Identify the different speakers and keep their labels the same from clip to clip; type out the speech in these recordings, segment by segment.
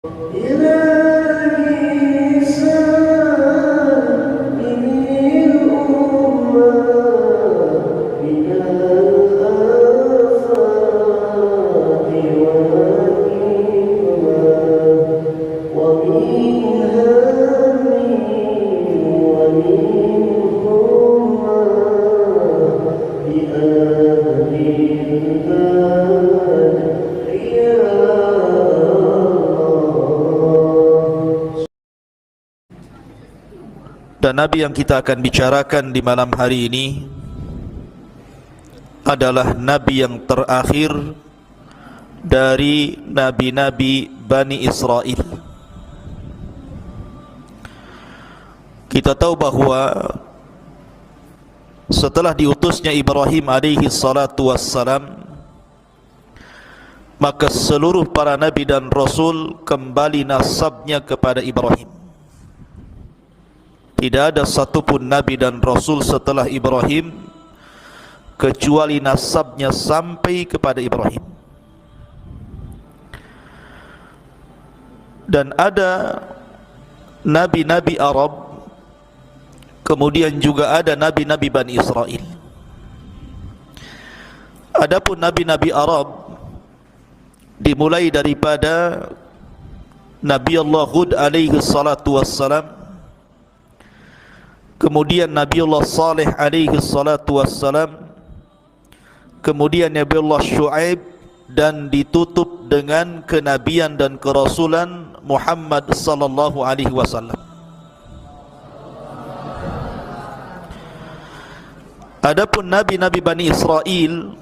Speaker 1: Dan Nabi yang kita akan bicarakan di malam hari ini adalah Nabi yang terakhir dari Nabi-Nabi Bani Israel. Kita tahu bahwa setelah diutusnya Ibrahim alaihi salatu wassalam, maka seluruh para Nabi dan Rasul kembali nasabnya kepada Ibrahim. Tidak ada satupun Nabi dan Rasul setelah Ibrahim kecuali nasabnya sampai kepada Ibrahim. Dan ada Nabi-Nabi Arab, kemudian juga ada Nabi-Nabi Bani Israel. Adapun Nabi-Nabi Arab dimulai daripada Nabi Allah Hud alaihi salatu wassalam, kemudian Nabi Allah Saleh alaihi salatu wassalam, kemudian Nabi Allah Shu'aib, dan ditutup dengan kenabian dan kerasulan Muhammad sallallahu alaihi wasallam. Adapun Nabi-Nabi Bani Israel,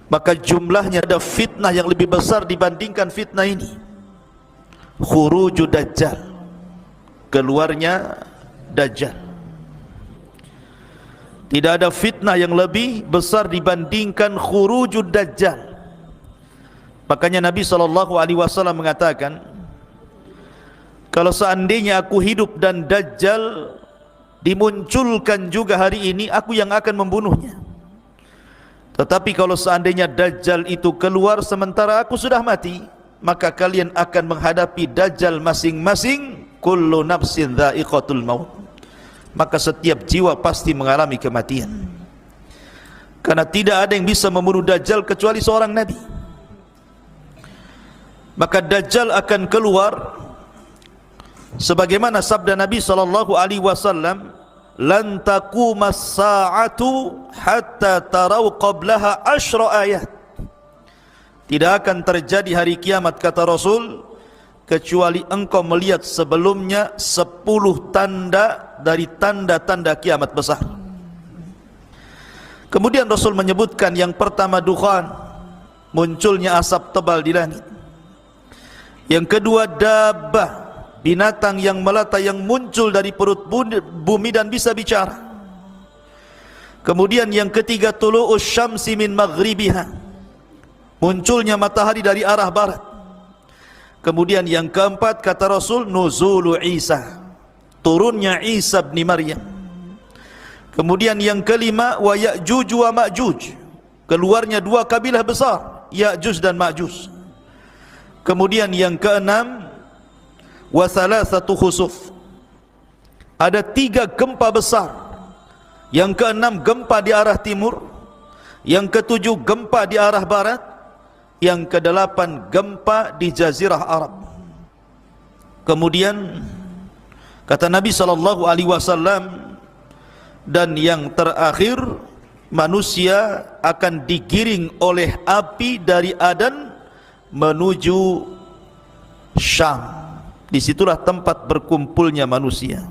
Speaker 1: maka jumlahnya ada fitnah yang lebih besar dibandingkan fitnah ini. Khuruju Dajjal, keluarnya Dajjal. Tidak ada fitnah yang lebih besar dibandingkan khurujud Dajjal. Makanya Nabi SAW mengatakan, kalau seandainya aku hidup dan Dajjal dimunculkan juga hari ini, aku yang akan membunuhnya. Tetapi kalau seandainya Dajjal itu keluar sementara aku sudah mati, maka kalian akan menghadapi Dajjal masing-masing. Kullu nafsin dha'iqatul maut, maka setiap jiwa pasti mengalami kematian. Karena tidak ada yang bisa membunuh Dajjal kecuali seorang Nabi. Maka Dajjal akan keluar sebagaimana sabda Nabi SAW, lan taqumas sa'atu hatta tarau qablaha asyra ayat. Tidak akan terjadi hari kiamat, kata Rasul, kecuali engkau melihat sebelumnya 10 tanda dari tanda-tanda kiamat besar. Kemudian Rasul menyebutkan yang pertama dukhan, munculnya asap tebal di langit. Yang kedua dabbah, binatang yang melata yang muncul dari perut bumi dan bisa bicara. Kemudian yang ketiga tulu'us syamsi min maghribiha, munculnya matahari dari arah barat. Kemudian yang keempat, kata Rasul, nuzulu Isa, turunnya Isa bin Maryam. Kemudian yang kelima, wa Ya'juj wa Ma'juj, keluarnya dua kabilah besar, Ya'juj dan Ma'juj. Kemudian yang keenam, wa thalathatu khusuf, ada 3 gempa besar. Yang keenam gempa di arah timur, yang ketujuh gempa di arah barat, yang kedelapan gempa di Jazirah Arab. Kemudian kata Nabi SAW, dan yang terakhir manusia akan digiring oleh api dari Adan menuju Syam. Disitulah tempat berkumpulnya manusia.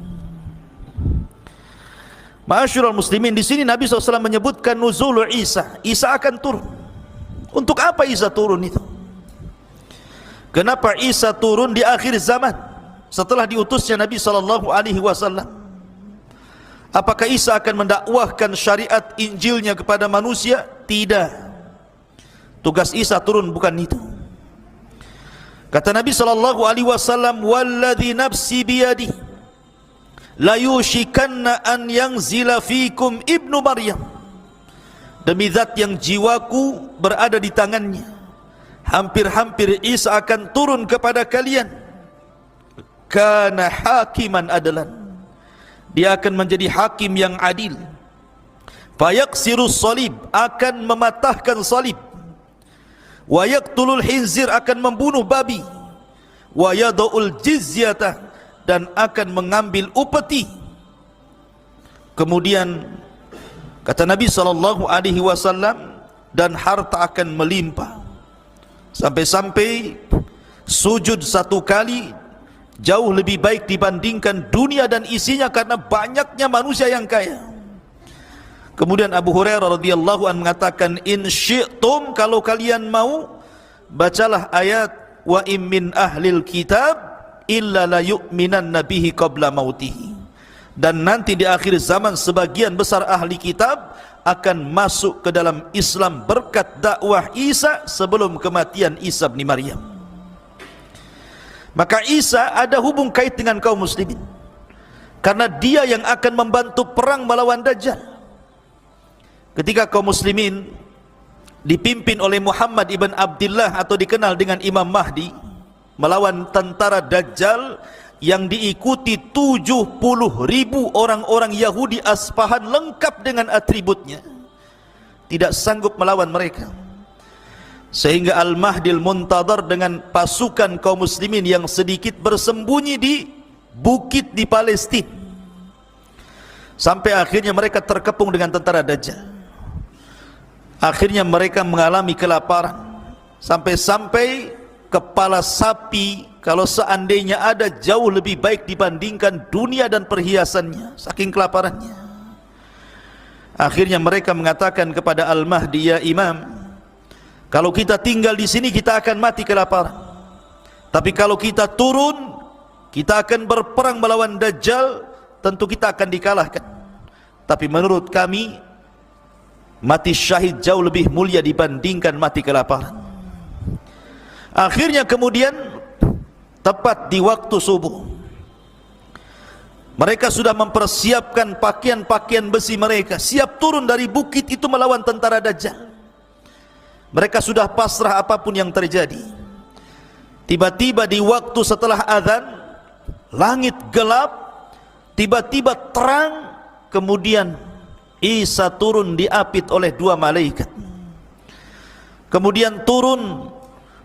Speaker 1: Ma'asyiral muslimin, di sini Nabi SAW menyebutkan nuzul Isa. Isa akan turun. Untuk apa Isa turun itu? Kenapa Isa turun di akhir zaman setelah diutusnya Nabi SAW? Apakah Isa akan mendakwahkan syariat Injilnya kepada manusia? Tidak. Tugas Isa turun bukan itu. Kata Nabi SAW, walladhi nafsi biyadi la yushikanna an yanzila fikum ibnu Maryam, demi zat yang jiwaku berada di tangannya, hampir-hampir Isa akan turun kepada kalian. Kana hakiman adalan, dia akan menjadi hakim yang adil. Fayaksirus salib, akan mematahkan salib. Wa yaqtulul khinzir, akan membunuh babi. Wa yada'ul jizyata, dan akan mengambil upeti. Kemudian kata Nabi SAW, dan harta akan melimpah, sampai-sampai sujud satu kali jauh lebih baik dibandingkan dunia dan isinya, karena banyaknya manusia yang kaya. Kemudian Abu Hurairah radhiyallahu anhu mengatakan, in syi'tum, kalau kalian mau, bacalah ayat wa im min ahlil kitab illa la yu'minanna bihi qabla mautihi. Dan nanti di akhir zaman sebagian besar ahli kitab akan masuk ke dalam Islam berkat dakwah Isa sebelum kematian Isa bin Maryam. Maka Isa ada hubung kait dengan kaum muslimin, karena dia yang akan membantu perang melawan Dajjal. Ketika kaum muslimin dipimpin oleh Muhammad ibn Abdullah atau dikenal dengan Imam Mahdi melawan tentara Dajjal yang diikuti 70.000 orang-orang Yahudi Asfahan lengkap dengan atributnya, tidak sanggup melawan mereka. Sehingga Al-Mahdil Muntadhar dengan pasukan kaum muslimin yang sedikit bersembunyi di bukit di Palestina, sampai akhirnya mereka terkepung dengan tentara Dajjal. Akhirnya mereka mengalami kelaparan, sampai-sampai kepala sapi kalau seandainya ada jauh lebih baik dibandingkan dunia dan perhiasannya, saking kelaparannya. Akhirnya mereka mengatakan kepada Al-Mahdi, ya Imam, kalau kita tinggal di sini kita akan mati kelaparan, tapi kalau kita turun, kita akan berperang melawan Dajjal, tentu kita akan dikalahkan. Tapi menurut kami, mati syahid jauh lebih mulia dibandingkan mati kelaparan. Akhirnya kemudian tepat di waktu subuh, mereka sudah mempersiapkan pakaian-pakaian besi mereka, siap turun dari bukit itu melawan tentara Dajjal. Mereka sudah pasrah apapun yang terjadi. Tiba-tiba di waktu setelah azan, langit gelap, tiba-tiba terang, kemudian Isa turun diapit oleh 2 malaikat. Kemudian turun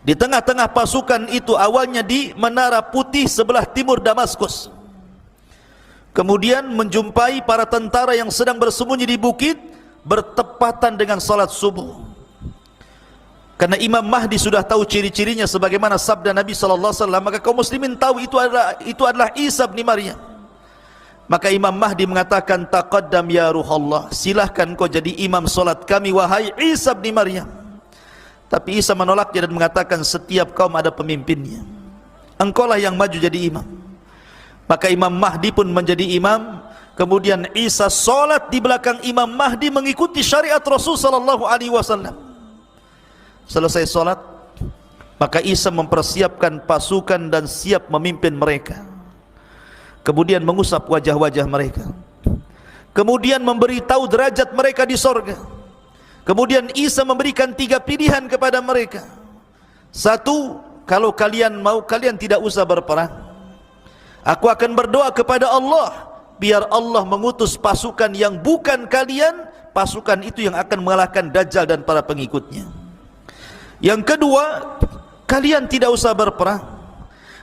Speaker 1: di tengah-tengah pasukan itu, awalnya di Menara Putih sebelah timur Damaskus. Kemudian menjumpai para tentara yang sedang bersembunyi di bukit, bertepatan dengan salat subuh. Karena Imam Mahdi sudah tahu ciri-cirinya sebagaimana sabda Nabi SAW, maka kaum muslimin tahu itu adalah Isa bin Maryam. Maka Imam Mahdi mengatakan, taqaddam ya Ruhallah, silahkan kau jadi imam salat kami wahai Isa bin Maryam. Tapi Isa menolaknya dan mengatakan, setiap kaum ada pemimpinnya, engkaulah yang maju jadi imam. Maka Imam Mahdi pun menjadi imam. Kemudian Isa salat di belakang Imam Mahdi mengikuti syariat Rasul SAW. Selesai salat, maka Isa mempersiapkan pasukan dan siap memimpin mereka. Kemudian mengusap wajah-wajah mereka, kemudian memberitahu derajat mereka di sorga. Kemudian Isa memberikan 3 pilihan kepada mereka. 1, kalau kalian mau, kalian tidak usah berperang. Aku akan berdoa kepada Allah, biar Allah mengutus pasukan yang bukan kalian, pasukan itu yang akan mengalahkan Dajjal dan para pengikutnya. Yang kedua, kalian tidak usah berperang.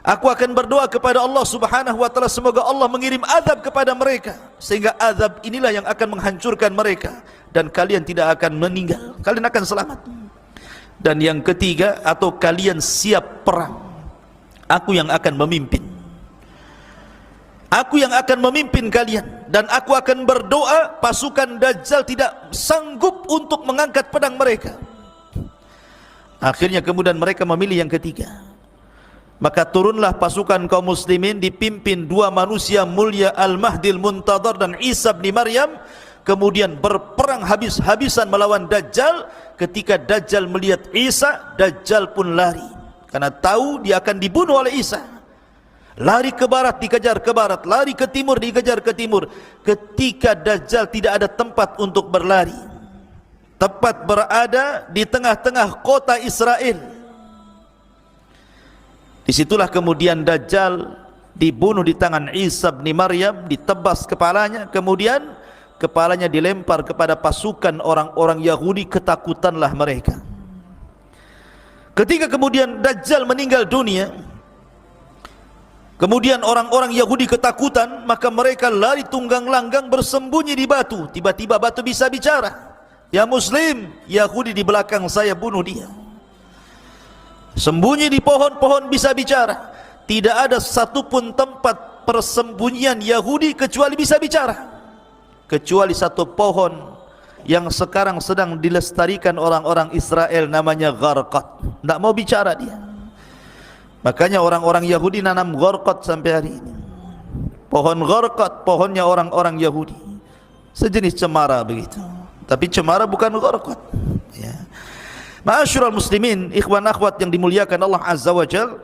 Speaker 1: Aku akan berdoa kepada Allah Subhanahu wa taala, semoga Allah mengirim azab kepada mereka, sehingga azab inilah yang akan menghancurkan mereka dan kalian tidak akan meninggal, kalian akan selamat. Dan yang ketiga, atau kalian siap perang, aku yang akan memimpin. Aku yang akan memimpin kalian, dan aku akan berdoa pasukan Dajjal tidak sanggup untuk mengangkat pedang mereka. Akhirnya kemudian mereka memilih yang ketiga. Maka turunlah pasukan kaum muslimin dipimpin 2 manusia mulia, Al-Mahdil Muntadhar dan Isa bin Maryam. Kemudian berperang habis-habisan melawan Dajjal. Ketika Dajjal melihat Isa, Dajjal pun lari, karena tahu dia akan dibunuh oleh Isa. Lari ke barat, dikejar ke barat, lari ke timur, dikejar ke timur. Ketika Dajjal tidak ada tempat untuk berlari, tepat berada di tengah-tengah kota Israel, Disitulah kemudian Dajjal dibunuh di tangan Isa bin Maryam, ditebas kepalanya, kemudian kepalanya dilempar kepada pasukan orang-orang Yahudi, ketakutanlah mereka. Ketika kemudian Dajjal meninggal dunia, kemudian orang-orang Yahudi ketakutan, maka mereka lari tunggang langgang bersembunyi di batu. Tiba-tiba batu bisa bicara. Ya Muslim, Yahudi di belakang saya, bunuh dia. Sembunyi di pohon-pohon bisa bicara. Tidak ada satupun tempat persembunyian Yahudi kecuali bisa bicara, kecuali satu pohon yang sekarang sedang dilestarikan orang-orang Israel, namanya Gharqad. Tidak mau bicara dia. Makanya orang-orang Yahudi nanam Gharqad sampai hari ini. Pohon Gharqad, pohonnya orang-orang Yahudi, sejenis cemara begitu, tapi cemara bukan Gharqad, ya. Ma'asyiral muslimin, ikhwan akhwat yang dimuliakan Allah Azza wa Jalla,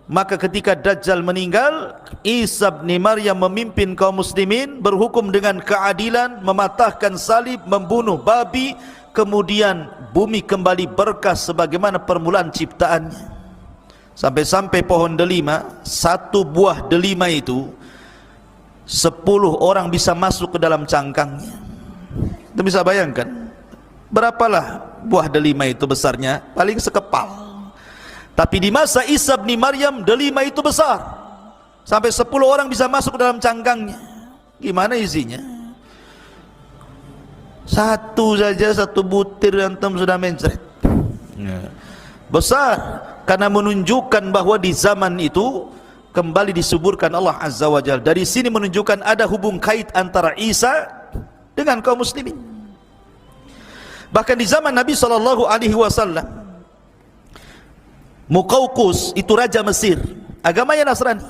Speaker 1: maka ketika Dajjal meninggal, Isa bin Maryam memimpin kaum muslimin, berhukum dengan keadilan, mematahkan salib, membunuh babi, kemudian bumi kembali berkah sebagaimana permulaan ciptaannya. Sampai-sampai pohon delima, satu buah delima itu 10 orang bisa masuk ke dalam cangkangnya. Kita bisa bayangkan berapalah buah delima itu besarnya, paling sekepal. Tapi di masa Isa bin Maryam, delima itu besar, sampai 10 orang bisa masuk ke dalam cangkangnya. Gimana isinya? Satu saja, satu butir antum sudah mencret. Besar, karena menunjukkan bahwa di zaman itu kembali disuburkan Allah Azza wa Jalla. Dari sini menunjukkan ada hubung kait antara Isa dengan kaum muslimin. Bahkan di zaman Nabi SAW, Muqawqus itu raja Mesir, agamanya Nasrani.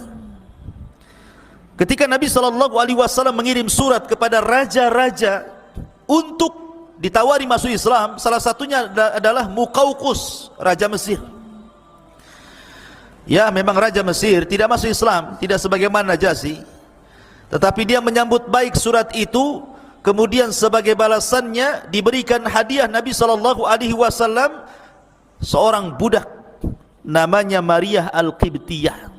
Speaker 1: Ketika Nabi SAW mengirim surat kepada raja-raja untuk ditawari masuk Islam, salah satunya adalah Muqawqus, raja Mesir. Ya, memang raja Mesir tidak masuk Islam, tidak sebagaimana Najasyi, tetapi dia menyambut baik surat itu. Kemudian sebagai balasannya diberikan hadiah Nabi SAW seorang budak namanya Maria Al-Qibtiyah.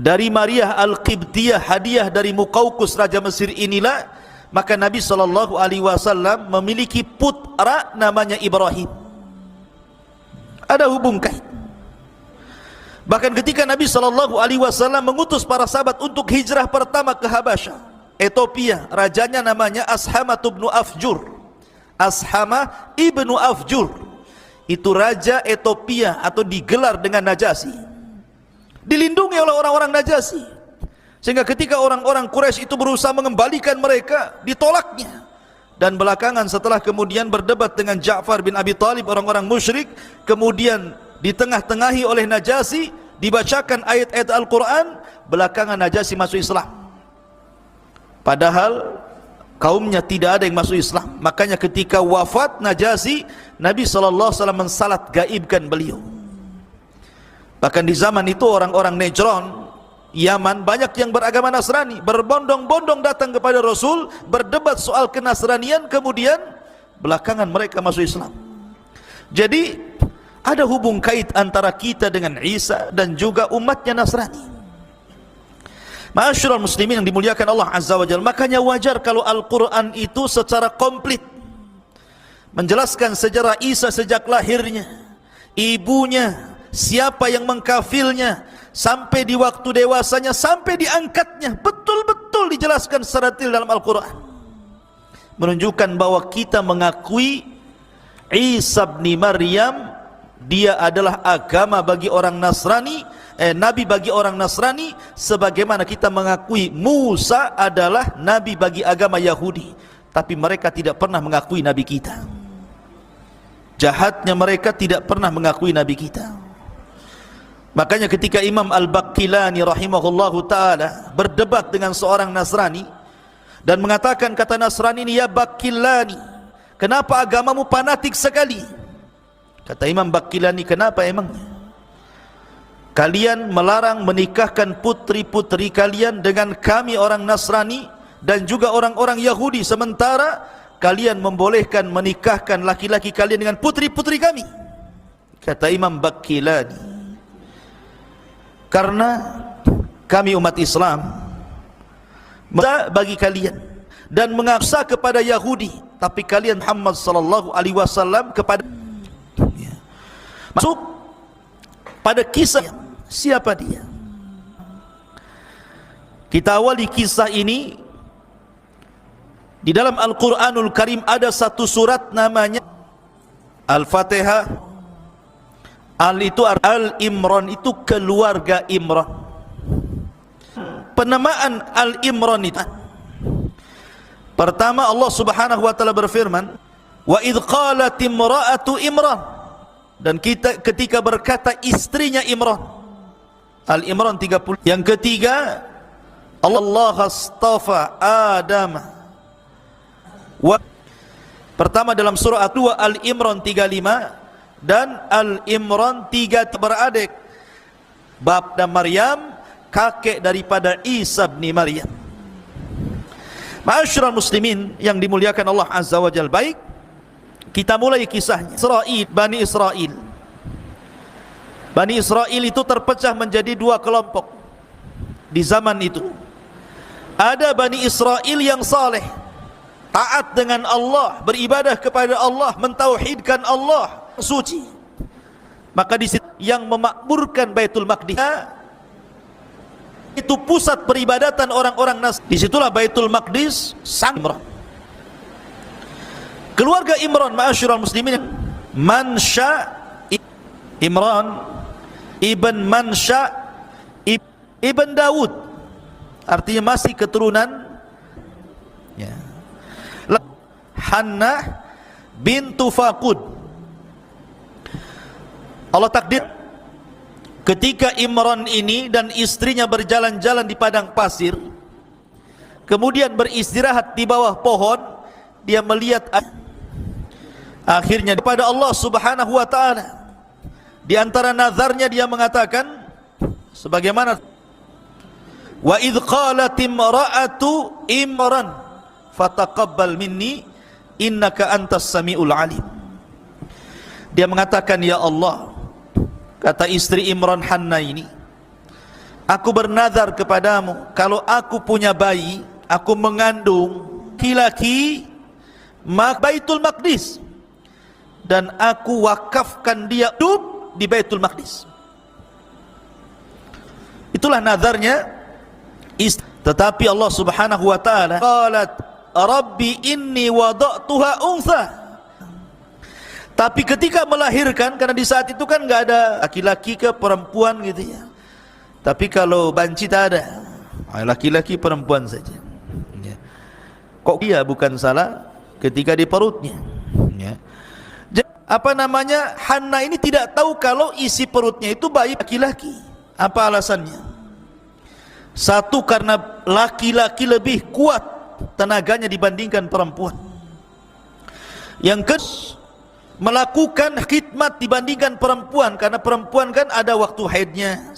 Speaker 1: Dari Maria Al-Qibtiyah, hadiah dari Muqawqus raja Mesir inilah, maka Nabi SAW memiliki putra namanya Ibrahim. Ada hubung kait. Bahkan ketika Nabi SAW mengutus para sahabat untuk hijrah pertama ke Habasyah, Ethiopia, rajanya namanya Ashama ibnu Afjur. Ashama ibnu Afjur itu raja Ethiopia, atau digelar dengan Najasyi, dilindungi oleh orang-orang Najasyi, sehingga ketika orang-orang Quraisy itu berusaha mengembalikan mereka, ditolaknya. Dan belakangan setelah kemudian berdebat dengan Ja'far bin Abi Thalib, orang-orang musyrik, kemudian ditengah-tengahi oleh Najasyi, dibacakan ayat-ayat Al-Quran, belakangan Najasyi masuk Islam. Padahal kaumnya tidak ada yang masuk Islam. Makanya ketika wafat Najasyi, Nabi SAW mensalat gaibkan beliau. Bahkan di zaman itu orang-orang Najran, Yaman, banyak yang beragama Nasrani, berbondong-bondong datang kepada Rasul, berdebat soal kenasranian, kemudian belakangan mereka masuk Islam. Jadi ada hubung kait antara kita dengan Isa dan juga umatnya Nasrani. Ma'asyiral muslimin yang dimuliakan Allah Azza wa Jalla, makanya wajar kalau Al-Quran itu secara komplit menjelaskan sejarah Isa sejak lahirnya, ibunya, siapa yang mengkafilnya, sampai di waktu dewasanya, sampai diangkatnya, betul-betul dijelaskan secara detail dalam Al-Quran, menunjukkan bahwa kita mengakui Isa bin Maryam, dia adalah agama bagi orang Nasrani, nabi bagi orang Nasrani, sebagaimana kita mengakui Musa adalah nabi bagi agama Yahudi. Tapi mereka tidak pernah mengakui nabi kita. Jahatnya mereka tidak pernah mengakui nabi kita. Makanya ketika Imam Al-Baqillani rahimahullahu ta'ala berdebat dengan seorang Nasrani dan mengatakan, kata Nasrani ini, ya Baqillani, kenapa agamamu fanatik sekali? Kata Imam Baqillani, kenapa emangnya? Kalian melarang menikahkan putri-putri kalian dengan kami orang Nasrani dan juga orang-orang Yahudi, sementara kalian membolehkan menikahkan laki-laki kalian dengan putri-putri kami. Kata Imam Baqillani, karena kami umat Islam bagi kalian dan mengaksa kepada Yahudi, tapi kalian Muhammad sallallahu alaihi wasallam kepada masuk pada kisah. Siapa dia? Kita awali kisah ini di dalam Al-Qur'anul Karim. Ada satu surat namanya Al-Fatihah. Al itu Al-Imran, itu keluarga Imran. Penamaan Al-Imran itu, pertama Allah Subhanahu wa taala berfirman, wa idh qalat imra'atu Imran, dan ketika berkata istrinya Imran. Al-Imran 30. Yang ketiga, Allah astafa Adam. Pertama dalam surah 2 Al-Imran 35 dan Al-Imran 3 beradik. Bab dan Maryam, kakek daripada Isa bin Maryam. Ma'asyiral muslimin yang dimuliakan Allah Azza wa Jalla, baik, kita mulai kisahnya. Bani Israel. Bani Israel itu terpecah menjadi dua kelompok di zaman itu. Ada Bani Israel yang saleh, taat dengan Allah, beribadah kepada Allah, mentauhidkan Allah, suci. Maka di situ yang memakmurkan Baitul Maqdis, itu pusat peribadatan orang-orang Nasrani. Disitulah Baitul Maqdis sang Imran. Keluarga Imran, ma'asyiral muslimin, Mansha Imran ibn Mansha ibn Daud, artinya masih keturunan ya. Hannah bintu Faqud. Allah takdir ketika Imran ini dan istrinya berjalan-jalan di padang pasir, kemudian beristirahat di bawah pohon, dia melihat akhirnya kepada Allah Subhanahu wa taala. Di antara nazarnya dia mengatakan sebagaimana, wa idh qalat imra'atu Imran fataqabbal minni innaka antas samiul alim. Dia mengatakan, ya Allah, kata istri Imran Hannah ini, aku bernazar kepadamu, kalau aku punya bayi, aku mengandung laki-laki Baitul Maqdis, dan aku wakafkan dia hidup di Baitul Maqdis. Itulah nazarnya. Tetapi Allah Subhanahu wa taala qalat rabbi inni wada'tuha untha. Tapi ketika melahirkan, karena di saat itu kan enggak ada laki-laki ke perempuan gitu ya. Tapi kalau banci tak ada, laki-laki perempuan saja. Ya. Kok dia bukan salah ketika di perutnya? Ya. Apa namanya, Hannah ini tidak tahu kalau isi perutnya itu bayi laki-laki. Apa alasannya? Satu, karena laki-laki lebih kuat tenaganya dibandingkan perempuan. Yang kedua, melakukan khidmat dibandingkan perempuan, karena perempuan kan ada waktu haidnya.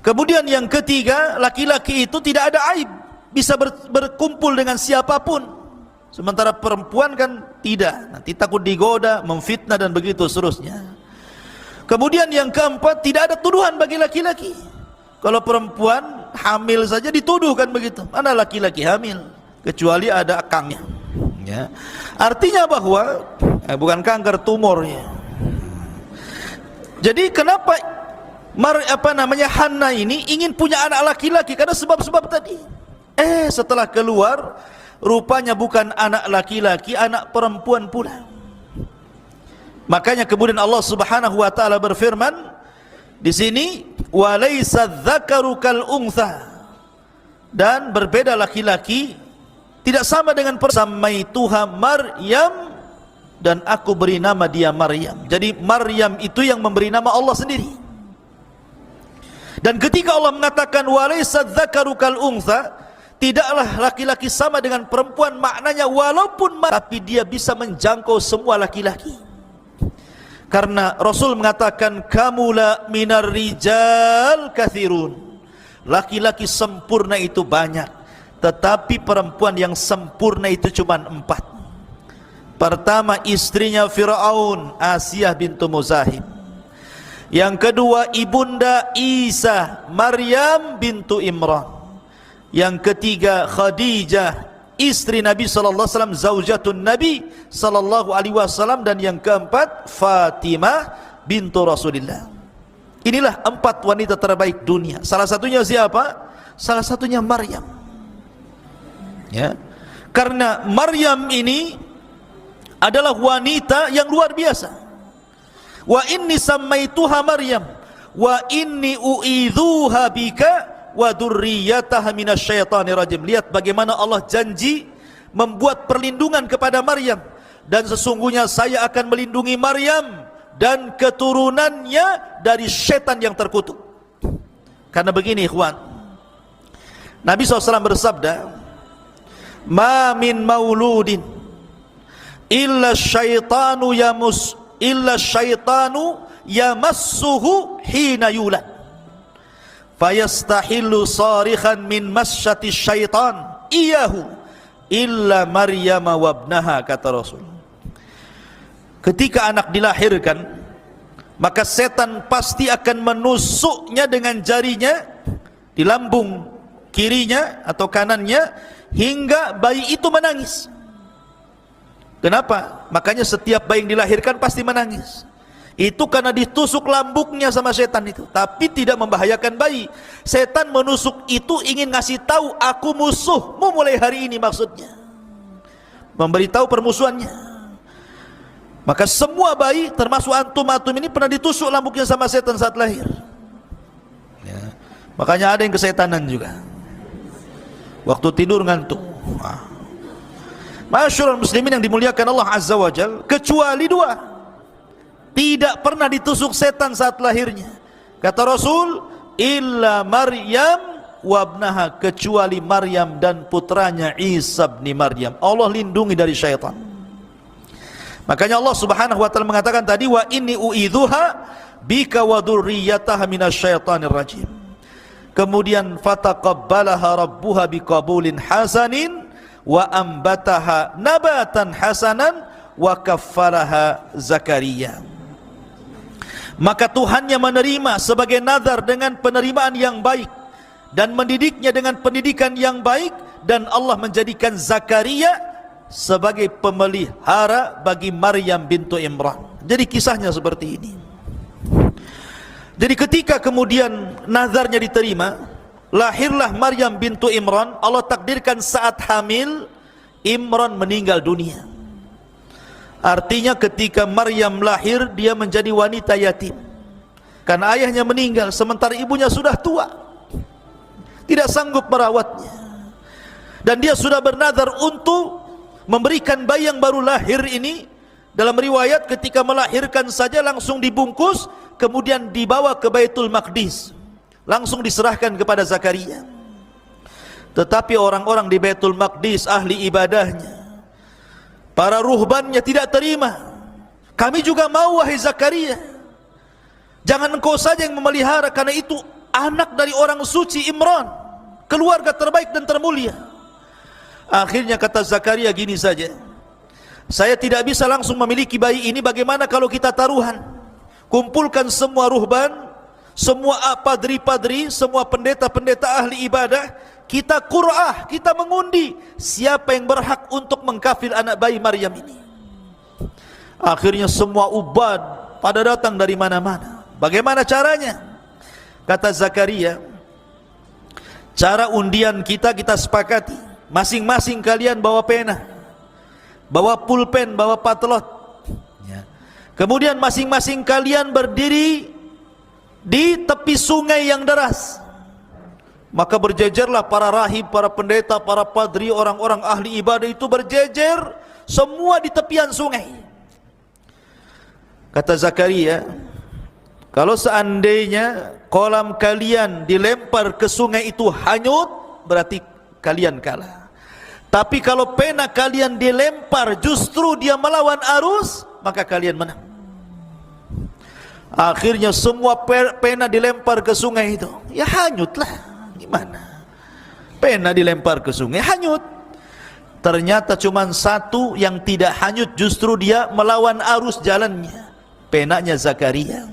Speaker 1: Kemudian yang ketiga, laki-laki itu tidak ada aib, bisa berkumpul dengan siapapun. Sementara perempuan kan tidak, nanti takut digoda, memfitnah dan begitu seterusnya. Kemudian yang keempat, tidak ada tuduhan bagi laki-laki. Kalau perempuan hamil saja dituduh kan begitu. Mana laki-laki hamil? Kecuali ada akangnya. Ya. Artinya bahwa bukan kanker, tumor ya. Jadi kenapa Hannah ini ingin punya anak laki-laki? Karena sebab-sebab tadi. Setelah keluar, rupanya bukan anak laki-laki, anak perempuan pula. Makanya kemudian Allah Subhanahu wa taala berfirman di sini, walaysa dzakaru kal untha, dan berbeda laki-laki, tidak sama dengan samaituha Maryam, dan aku beri nama dia Maryam. Jadi Maryam itu yang memberi nama Allah sendiri. Dan ketika Allah mengatakan walaysa dzakaru kal untha, tidaklah laki-laki sama dengan perempuan, maknanya walaupun tapi dia bisa menjangkau semua laki-laki. Karena Rasul mengatakan kamula minar rijal kathirun, laki-laki sempurna itu banyak, tetapi perempuan yang sempurna itu cuma 4. Pertama, istrinya Fir'aun, Asiyah bintu Muzahim. Yang kedua ibunda Isa, Maryam bintu Imran. Yang ketiga Khadijah, istri Nabi sallallahu alaihi wasallam, zaujatun Nabi sallallahu alaihi wasallam. Dan yang keempat Fatimah bintu Rasulillah. Inilah 4 wanita terbaik dunia. Salah satunya siapa? Salah satunya Maryam. Ya. Karena Maryam ini adalah wanita yang luar biasa. Wa inni sammaituha Maryam wa inni u'idzuha bika wa dzurriyyataha minasyaitonir rajim. Lihat bagaimana Allah janji membuat perlindungan kepada Maryam, dan sesungguhnya saya akan melindungi Maryam dan keturunannya dari setan yang terkutuk. Karena begini ikhwan, Nabi SAW bersabda, ma min mauludin illa syaitanu yamassuhu hina yulad fayastahillu sarikhan min masyati syaitan iyahu illa Maryam wabnaha, kata Rasul. Ketika anak dilahirkan, maka setan pasti akan menusuknya dengan jarinya di lambung kirinya atau kanannya hingga bayi itu menangis. Kenapa? Makanya setiap bayi yang dilahirkan pasti menangis. Itu karena ditusuk lambungnya sama setan itu, tapi tidak membahayakan bayi. Setan menusuk itu ingin ngasih tahu, aku musuhmu mulai hari ini, maksudnya memberitahu permusuhannya. Maka semua bayi termasuk antum ini pernah ditusuk lambungnya sama setan saat lahir. Ya. Makanya ada yang kesetanan juga. Waktu tidur ngantuk. Masyarul muslimin yang dimuliakan Allah Azza wa Jal, kecuali 2 tidak pernah ditusuk setan saat lahirnya. Kata Rasul, illa Maryam wabnaha, kecuali Maryam dan putranya Isa bin Maryam. Allah lindungi dari syaitan. Makanya Allah Subhanahu wa taala mengatakan tadi, wa inni u'idzuha bika wa dzurriyyataha minasyaitonir rajim. Kemudian fataqabbalaha rabbuha biqabulin hasanin wa ambataha nabatan hasanan wa kaffaraha Zakaria. Maka Tuhannya menerima sebagai nazar dengan penerimaan yang baik dan mendidiknya dengan pendidikan yang baik, dan Allah menjadikan Zakaria sebagai pemelihara bagi Maryam bintu Imran. Jadi kisahnya seperti ini. Jadi ketika kemudian nazarnya diterima, lahirlah Maryam bintu Imran. Allah takdirkan saat hamil, Imran meninggal dunia. Artinya ketika Maryam lahir, dia menjadi wanita yatim karena ayahnya meninggal, sementara ibunya sudah tua, tidak sanggup merawatnya. Dan dia sudah bernazar untuk memberikan bayi yang baru lahir ini. Dalam riwayat ketika melahirkan saja langsung dibungkus, kemudian dibawa ke Baitul Maqdis, langsung diserahkan kepada Zakaria. Tetapi orang-orang di Baitul Maqdis, ahli ibadahnya, para ruhbannya tidak terima. Kami juga mau, wahai Zakaria, jangan engkau saja yang memelihara, karena itu anak dari orang suci Imran, keluarga terbaik dan termulia. Akhirnya kata Zakaria gini saja, saya tidak bisa langsung memiliki bayi ini, bagaimana kalau kita taruhan? Kumpulkan semua ruhban, semua padri-padri, semua pendeta-pendeta ahli ibadah, kita qur'ah, kita mengundi siapa yang berhak untuk mengkafil anak bayi Maryam ini. Akhirnya semua ubad pada datang dari mana-mana. Bagaimana caranya? Kata Zakaria, cara undian kita sepakati, masing-masing kalian bawa pena, bawa pulpen, bawa patlot, ya. Kemudian masing-masing kalian berdiri di tepi sungai yang deras. Maka berjejerlah para rahib, para pendeta, para padri, orang-orang ahli ibadah itu berjejer semua di tepian sungai. Kata Zakaria, kalau seandainya kolam kalian dilempar ke sungai itu hanyut, berarti kalian kalah. Tapi kalau pena kalian dilempar justru dia melawan arus, maka kalian menang. Akhirnya semua pena dilempar ke sungai itu, ya hanyutlah. Gimana? Pena dilempar ke sungai hanyut. Ternyata cuma satu yang tidak hanyut, justru dia melawan arus jalannya, penanya Zakaria.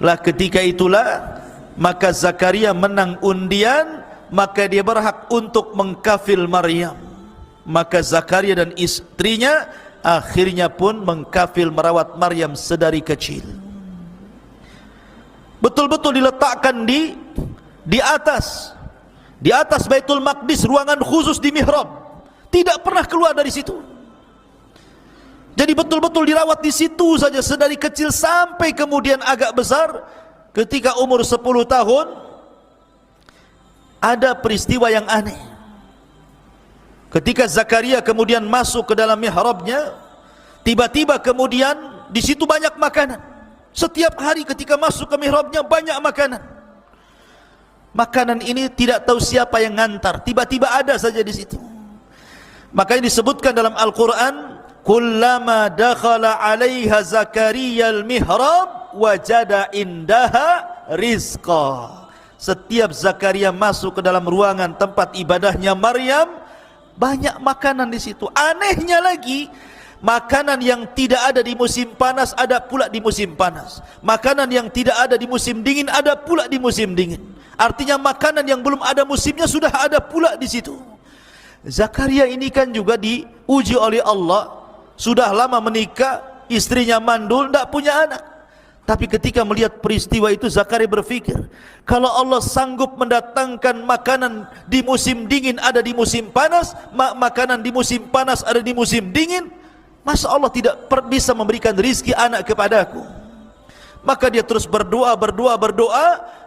Speaker 1: Lah ketika itulah maka Zakaria menang undian, maka dia berhak untuk mengkafil Maryam. Maka Zakaria dan istrinya akhirnya pun mengkafil merawat Maryam sedari kecil. Betul-betul diletakkan di atas Baitul Maqdis, ruangan khusus di mihrab. Tidak pernah keluar dari situ. Jadi betul-betul dirawat di situ saja sedari kecil sampai kemudian agak besar. Ketika umur 10 tahun ada peristiwa yang aneh. Ketika Zakaria kemudian masuk ke dalam mihrabnya, tiba-tiba kemudian di situ banyak makanan. Setiap hari ketika masuk ke mihrabnya banyak makanan. Makanan ini tidak tahu siapa yang ngantar, tiba-tiba ada saja di situ. Makanya disebutkan dalam Al-Quran, kullama dakhala 'alaiha Zakaria al-mihrab wajada indaha rizqa. Setiap Zakaria masuk ke dalam ruangan tempat ibadahnya Maryam, banyak makanan di situ. Anehnya lagi, makanan yang tidak ada di musim panas ada pula di musim panas. Makanan yang tidak ada di musim dingin ada pula di musim dingin. Artinya makanan yang belum ada musimnya sudah ada pula di situ. Zakaria ini kan juga diuji oleh Allah. Sudah lama menikah, istrinya mandul, tidak punya anak. Tapi ketika melihat peristiwa itu, Zakaria berpikir, kalau Allah sanggup mendatangkan makanan di musim dingin ada di musim panas, makanan di musim panas ada di musim dingin, masa Allah tidak bisa memberikan rizki anak kepadaku? Maka dia terus berdoa.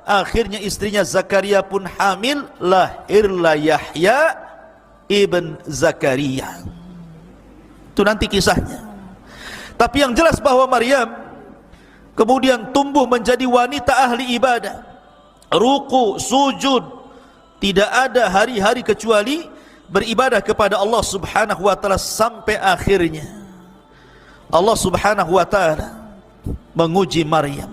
Speaker 1: Akhirnya istrinya Zakaria pun hamil, lahirlah Yahya ibn Zakaria. Itu nanti kisahnya. Tapi yang jelas bahwa Maryam kemudian tumbuh menjadi wanita ahli ibadah, ruku, sujud, tidak ada hari-hari kecuali beribadah kepada Allah subhanahu wa ta'ala sampai akhirnya Allah subhanahu wa ta'ala menguji Maryam.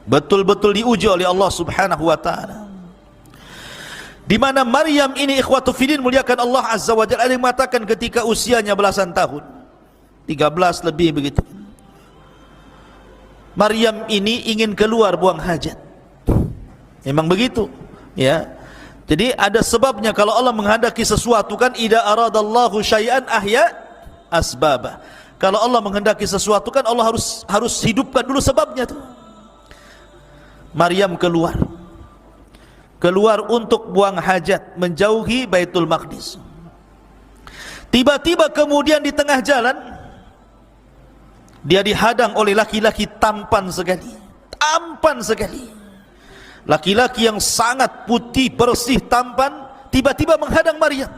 Speaker 1: Betul-betul diuji oleh Allah subhanahu wa ta'ala, di mana Maryam ini ikhwatu fillah muliakan Allah azza wa jalla, ada yang mengatakan ketika usianya belasan tahun, 13 lebih begitu, Maryam ini ingin keluar buang hajat. Memang begitu ya. Jadi ada sebabnya. Kalau Allah menghendaki sesuatu kan, idza aradallahu syai'an ahya asbaba. Kalau Allah menghendaki sesuatu kan Allah harus hidupkan dulu sebabnya tuh. Maryam keluar untuk buang hajat, menjauhi Baitul Maqdis. Tiba-tiba kemudian di tengah jalan dia dihadang oleh laki-laki tampan sekali. Laki-laki yang sangat putih, bersih, tampan, tiba-tiba menghadang Maryam.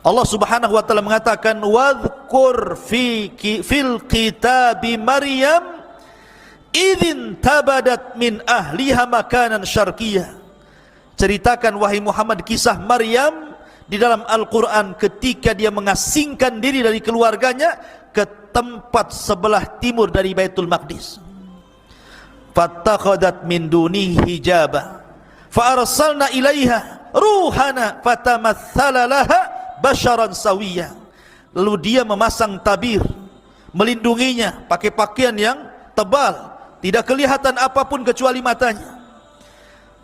Speaker 1: Allah subhanahu wa ta'ala mengatakan, wadhkur fil kitabi Maryam idzin tabadat min ahliha makanan syarqiyah. Ceritakan wahai Muhammad kisah Maryam di dalam Al-Quran ketika dia mengasingkan diri dari keluarganya ke tempat sebelah timur dari Baitul Maqdis. Fattakhadat min dunihi hijaba fa arsalna ilaiha ruhana fatamatsala laha basharan sawiyya. Lalu dia memasang tabir melindunginya pakai pakaian yang tebal, tidak kelihatan apapun kecuali matanya.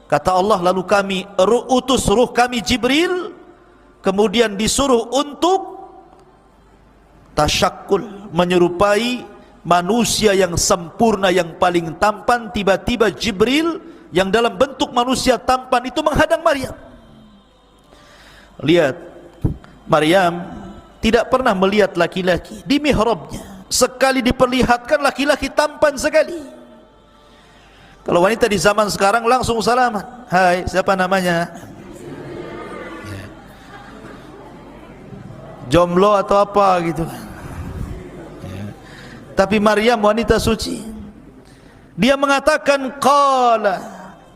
Speaker 1: Kata Allah, lalu kami utus ruh kami Jibril, kemudian disuruh untuk tasyakkul, menyerupai manusia yang sempurna, yang paling tampan. Tiba-tiba Jibril yang dalam bentuk manusia tampan itu menghadang Maryam. Lihat, Maryam tidak pernah melihat laki-laki di mihrabnya. Sekali diperlihatkan laki-laki tampan sekali. Kalau wanita di zaman sekarang langsung salaman, hai siapa namanya, jomblo atau apa gitu. Tapi Maryam wanita suci, dia mengatakan qala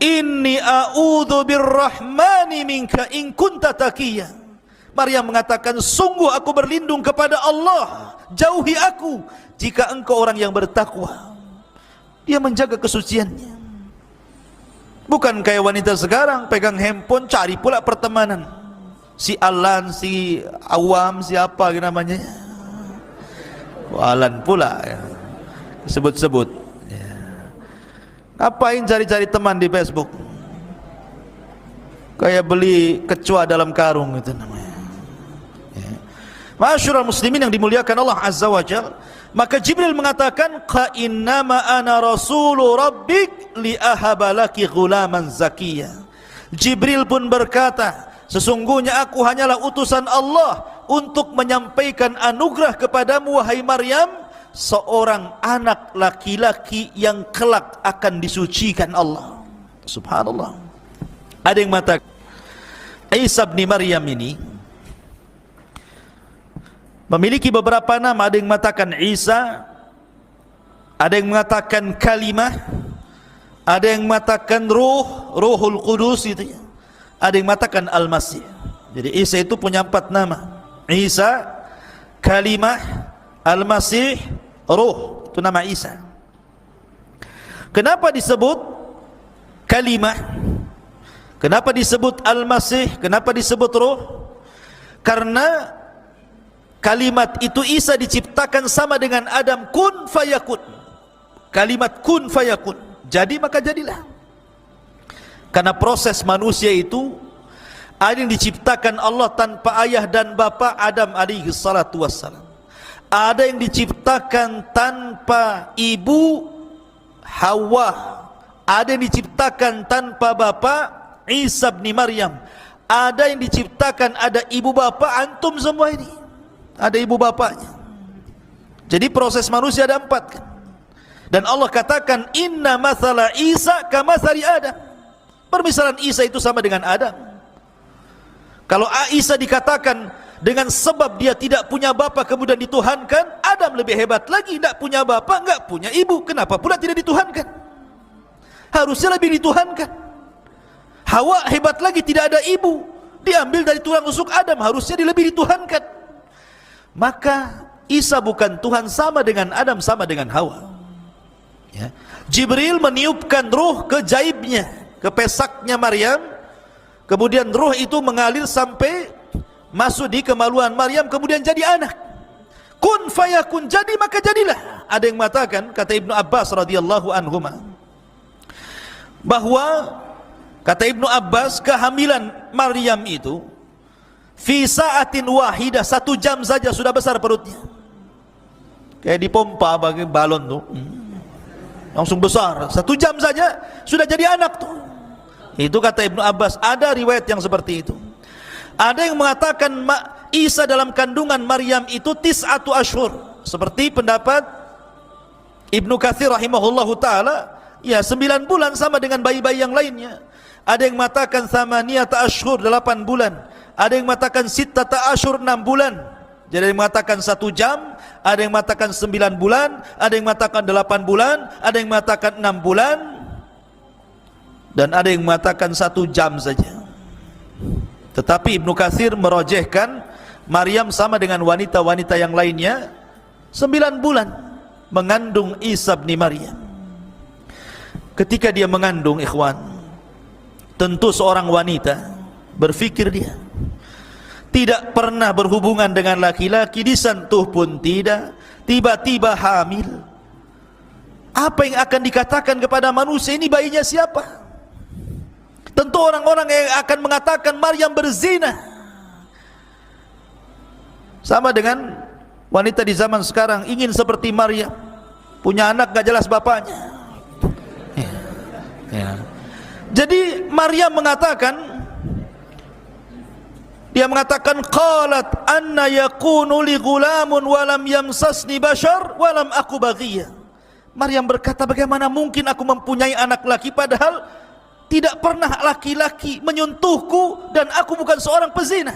Speaker 1: inni a'udzu birrahmani minka in kunta taqiyya. Maryam mengatakan, sungguh aku berlindung kepada Allah, jauhi aku jika engkau orang yang bertakwa. Dia menjaga kesuciannya. Bukan kayak wanita sekarang pegang handphone cari pula pertemanan, si Alan, si Awam, siapa namanya, Alan pula ya, sebut-sebut ya. Ngapain cari-cari teman di Facebook? Kayak beli kecoa dalam karung itu namanya. Ya. Ma'asyiral muslimin yang dimuliakan Allah Azza wa Jalla, maka Jibril mengatakan, "Qa innama ana rasulu rabbik li ahaba laki ghulaman zakiyya." Jibril pun berkata, sesungguhnya aku hanyalah utusan Allah untuk menyampaikan anugerah kepadamu wahai Maryam, seorang anak laki-laki yang kelak akan disucikan Allah. Subhanallah. Ada yang mengatakan Isa bin Maryam ini memiliki beberapa nama. Ada yang mengatakan Isa, ada yang mengatakan kalimah, ada yang mengatakan Ruhul Qudus itu ya. Ada yang mengatakan Al-Masih. Jadi Isa itu punya 4 nama. Isa, kalimah, Al-Masih, Ruh. Itu nama Isa. Kenapa disebut kalimah? Kenapa disebut Al-Masih? Kenapa disebut Ruh? Karena kalimat itu Isa diciptakan sama dengan Adam, kun fayakun. Kalimat kun fayakun, jadi maka jadilah. Karena proses manusia itu ada yang diciptakan Allah tanpa ayah dan bapa, Adam alaihi salatu wassalam. Ada yang diciptakan tanpa ibu, Hawa. Ada yang diciptakan tanpa bapa, Isa bin Maryam. Ada yang diciptakan ada ibu bapa, antum semua ini ada ibu bapaknya. Jadi proses manusia ada 4 kan? Dan Allah katakan inna mathala Isa kamathali Adam. Permisalan Isa itu sama dengan Adam. Kalau Isa dikatakan dengan sebab dia tidak punya bapa kemudian dituhankan, Adam lebih hebat lagi, tidak punya bapa, enggak punya ibu, kenapa pula tidak dituhankan? Harusnya lebih dituhankan. Hawa hebat lagi, tidak ada ibu, diambil dari tulang rusuk Adam, harusnya dia lebih dituhankan. Maka Isa bukan Tuhan, sama dengan Adam, sama dengan Hawa ya. Jibril meniupkan ruh ke jaibnya, ke pesaknya Maryam, kemudian ruh itu mengalir sampai masuk di kemaluan Maryam, kemudian jadi anak. Kun fayakun, jadi maka jadilah. Ada yang mengatakan, kata Ibnu Abbas radhiyallahu anhuma, bahwa kata Ibnu Abbas kehamilan Maryam itu fi sa'atin wahidah, 1 jam saja sudah besar perutnya. Kayak dipompa bagi balon tuh, langsung besar. 1 jam saja sudah jadi anak tuh. Itu kata Ibnu Abbas. Ada riwayat yang seperti itu. Ada yang mengatakan Isa dalam kandungan Maryam itu 9 ashur, seperti pendapat Ibnu Katsir rahimahullahu taala, ya 9 bulan sama dengan bayi-bayi yang lainnya. Ada yang mengatakan 8 ashur, 8 bulan. Ada yang mengatakan 6 ashur, 6 bulan. Jadi ada yang mengatakan 1 jam, ada yang mengatakan 9 bulan, ada yang mengatakan 8 bulan, ada yang mengatakan 6 bulan, dan ada yang mengatakan 1 jam saja. Tetapi Ibnu Katsir merojehkan Maryam sama dengan wanita-wanita yang lainnya 9 bulan mengandung Isa bin Maryam. Ketika dia mengandung, ikhwan, tentu seorang wanita berfikir dia tidak pernah berhubungan dengan laki-laki, disentuh pun tidak, tiba-tiba hamil. Apa yang akan dikatakan kepada manusia, ini bayinya siapa? Tentu orang-orang yang akan mengatakan Maryam berzina. Sama dengan wanita di zaman sekarang ingin seperti Maryam, punya anak gak jelas bapaknya ya. Jadi Maryam mengatakan, dia mengatakan qalat anna yakunu li ghulamun wa lam yamsasni bashar wa lam aku baghiyya. Maryam berkata, bagaimana mungkin aku mempunyai anak laki padahal tidak pernah laki-laki menyentuhku dan aku bukan seorang pezina.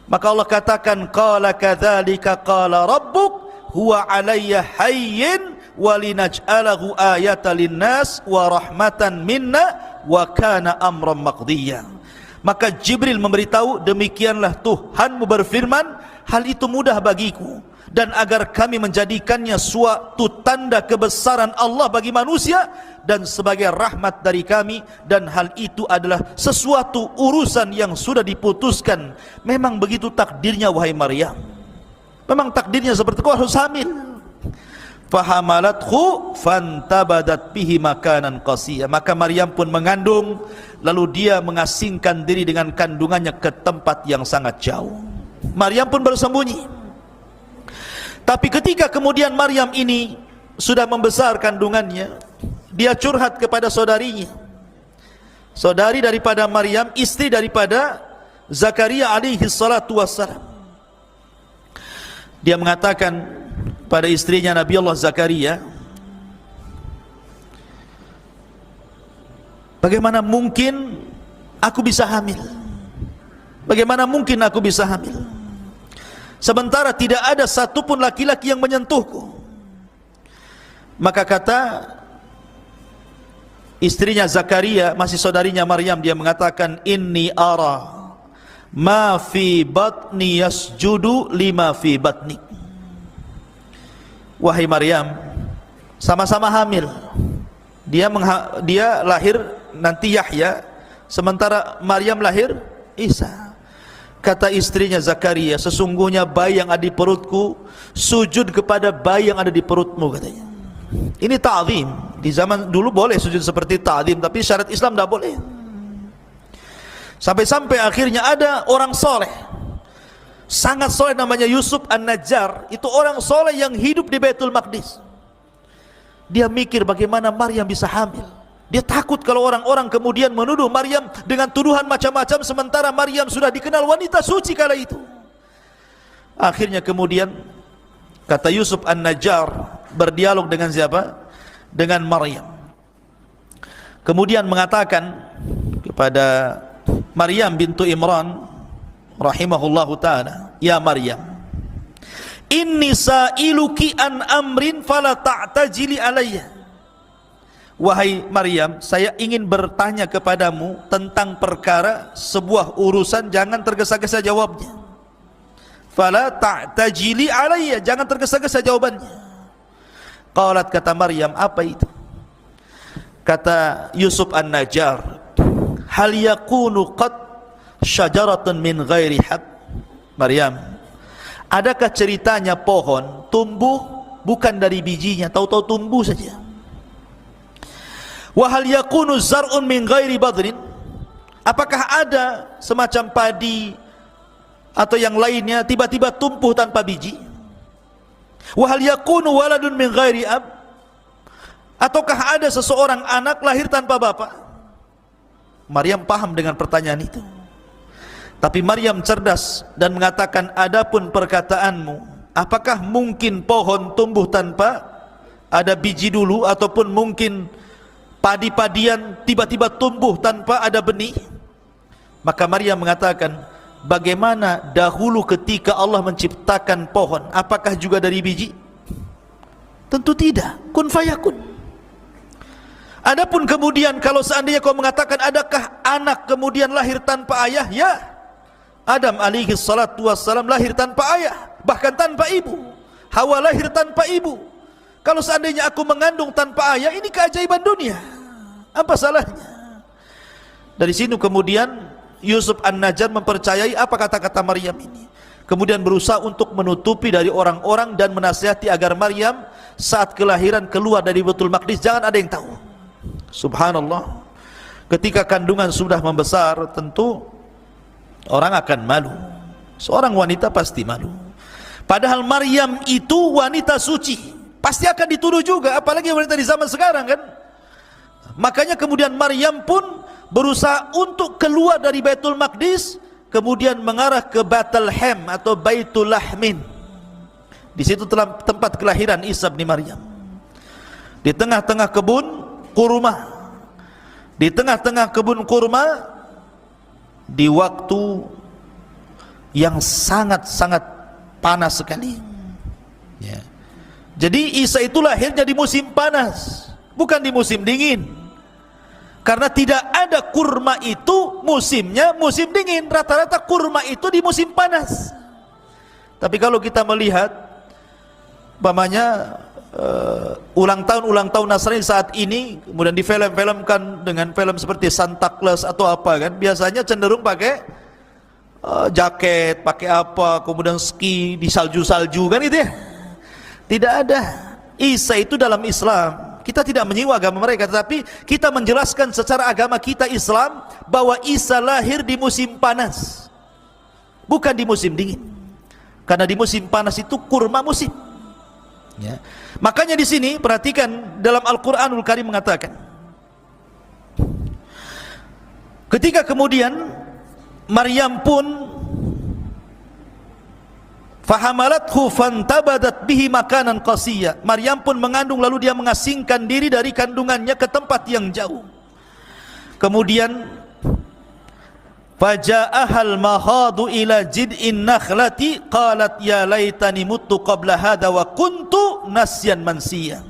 Speaker 1: Maka Allah katakan qala kadzalika qala rabbuk huwa alayya hayyin wa linaj'alahu ayatan linnas wa rahmatan minna wa kana amran maqdiyya. Maka Jibril memberitahu, demikianlah Tuhanmu berfirman, hal itu mudah bagiku, dan agar kami menjadikannya suatu tanda kebesaran Allah bagi manusia dan sebagai rahmat dari kami, dan hal itu adalah sesuatu urusan yang sudah diputuskan. Memang begitu takdirnya wahai Maryam, memang takdirnya seperti itu, kau harus hamil. fahamalathu fantabadat bihi makanan qasiyya. Maka Maryam pun mengandung, lalu dia mengasingkan diri dengan kandungannya ke tempat yang sangat jauh. Maryam pun bersembunyi. Tapi ketika kemudian Maryam ini sudah membesar kandungannya, dia curhat kepada saudarinya, saudari daripada Maryam, istri daripada Zakaria alaihi salatu wassalam. Dia mengatakan pada istrinya Nabi Allah Zakaria, bagaimana mungkin aku bisa hamil? Bagaimana mungkin aku bisa hamil? Sementara tidak ada satupun laki-laki yang menyentuhku. Maka kata istrinya Zakaria, masih saudarinya Maryam, dia mengatakan, inni ara ma fi batni yasjudu lima fi batnik. Wahai Maryam, sama-sama hamil. Dia lahir nanti Yahya, sementara Maryam lahir Isa. Kata istrinya Zakaria, sesungguhnya bayi yang ada di perutku sujud kepada bayi yang ada di perutmu, katanya. Ini ta'zim. Di zaman dulu boleh sujud seperti ta'zim, tapi syariat Islam tidak boleh. Sampai-sampai akhirnya ada orang soleh, sangat soleh, namanya Yusuf An-Najjar. Itu orang soleh yang hidup di Baitul Maqdis. Dia mikir bagaimana Maryam bisa hamil. Dia takut kalau orang-orang kemudian menuduh Maryam dengan tuduhan macam-macam, sementara Maryam sudah dikenal wanita suci kala itu. Akhirnya kemudian kata Yusuf An-Najjar berdialog dengan siapa? Dengan Maryam. Kemudian mengatakan kepada Maryam bintu Imran rahimahullahu ta'ala, ya Maryam, inni sa'iluki an amrin fala ta'tajili alayya. Wahai Maryam, saya ingin bertanya kepadamu tentang perkara, sebuah urusan, jangan tergesa-gesa jawabnya. Fala ta'tajili alayya, jangan tergesa-gesa jawabannya. Qalat, kata Maryam, apa itu? Kata Yusuf An-Najjar, hal yakunu qad syajaratun min ghairi haq. Maryam, adakah ceritanya pohon tumbuh bukan dari bijinya, tahu-tahu tumbuh saja? Wa hal yakunu zar'un min ghairi badrin, apakah ada semacam padi atau yang lainnya tiba-tiba tumbuh tanpa biji? Wa hal yakunu waladun min ghairi ab, ataukah ada seseorang anak lahir tanpa bapak? Maryam paham dengan pertanyaan itu. Tapi Maryam cerdas dan mengatakan, adapun perkataanmu, apakah mungkin pohon tumbuh tanpa ada biji dulu, ataupun mungkin padi-padian tiba-tiba tumbuh tanpa ada benih? Maka Maryam mengatakan, bagaimana dahulu ketika Allah menciptakan pohon, apakah juga dari biji? Tentu tidak, kun fayakun. Adapun kemudian kalau seandainya kau mengatakan adakah anak kemudian lahir tanpa ayah, ya, Adam alaihi salatu wassalam lahir tanpa ayah, bahkan tanpa ibu. Hawa lahir tanpa ibu. Kalau seandainya aku mengandung tanpa ayah, ini keajaiban dunia, apa salahnya? Dari sini kemudian Yusuf An-Najjar mempercayai apa kata-kata Maryam ini, kemudian berusaha untuk menutupi dari orang-orang dan menasihati agar Maryam saat kelahiran keluar dari Baitul Maqdis jangan ada yang tahu. Subhanallah, ketika kandungan sudah membesar, tentu orang akan malu. Seorang wanita pasti malu. Padahal Maryam itu wanita suci, pasti akan dituduh juga, apalagi wanita di zaman sekarang kan. Makanya kemudian Maryam pun berusaha untuk keluar dari Baitul Maqdis, kemudian mengarah ke Bethlehem atau Baitul Lahmin. Di situ tempat kelahiran Isa bin Maryam. Di tengah-tengah kebun kurma, di tengah-tengah kebun kurma, di waktu yang sangat-sangat panas sekali, ya. Jadi Isa itu lahirnya di musim panas, bukan di musim dingin, karena tidak ada kurma itu musimnya musim dingin. Rata-rata kurma itu di musim panas. Tapi kalau kita melihat umpamanya ulang tahun Nasrani saat ini, kemudian difilm-filmkan dengan film seperti Santa Claus atau apa kan, biasanya cenderung pakai jaket, pakai apa, kemudian ski di salju-salju kan, itu ya. Tidak ada. Isa itu dalam Islam, kita tidak menyinggung agama mereka, tetapi kita menjelaskan secara agama kita Islam bahwa Isa lahir di musim panas, bukan di musim dingin. Karena di musim panas itu kurma musim. Ya. Makanya di sini perhatikan dalam Al-Qur'anul Karim mengatakan, ketika kemudian Maryam pun fahamalathu fantabadat bihi makanan qasiyya, Maryam pun mengandung lalu dia mengasingkan diri dari kandungannya ke tempat yang jauh. Kemudian faja'ahal mahadu ila jid'in nakhlati qalat ya laitani muttu qabla hadha wa kuntu nasyan mansiya.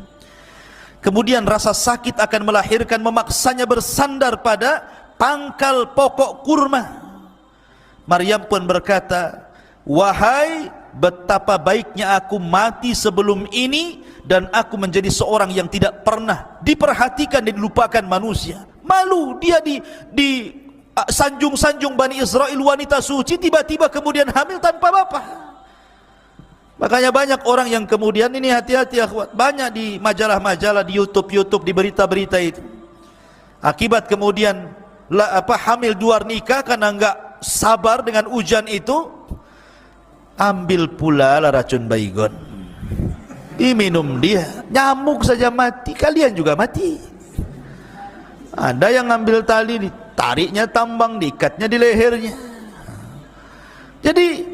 Speaker 1: Kemudian rasa sakit akan melahirkan memaksanya bersandar pada pangkal pokok kurma. Maryam pun berkata, wahai, betapa baiknya aku mati sebelum ini dan aku menjadi seorang yang tidak pernah diperhatikan dan dilupakan manusia. Malu dia di sanjung-sanjung Bani Israel, wanita suci, tiba-tiba kemudian hamil tanpa bapak. Makanya banyak orang yang kemudian, ini hati-hati akhwat, banyak di majalah-majalah, di YouTube, di berita-berita itu, akibat kemudian hamil di luar nikah karena enggak sabar dengan ujian itu, ambil pula lah racun baygon, diminum dia, nyamuk saja mati, kalian juga mati. Ada yang ambil tali, ditariknya tambang, diikatnya di lehernya. Jadi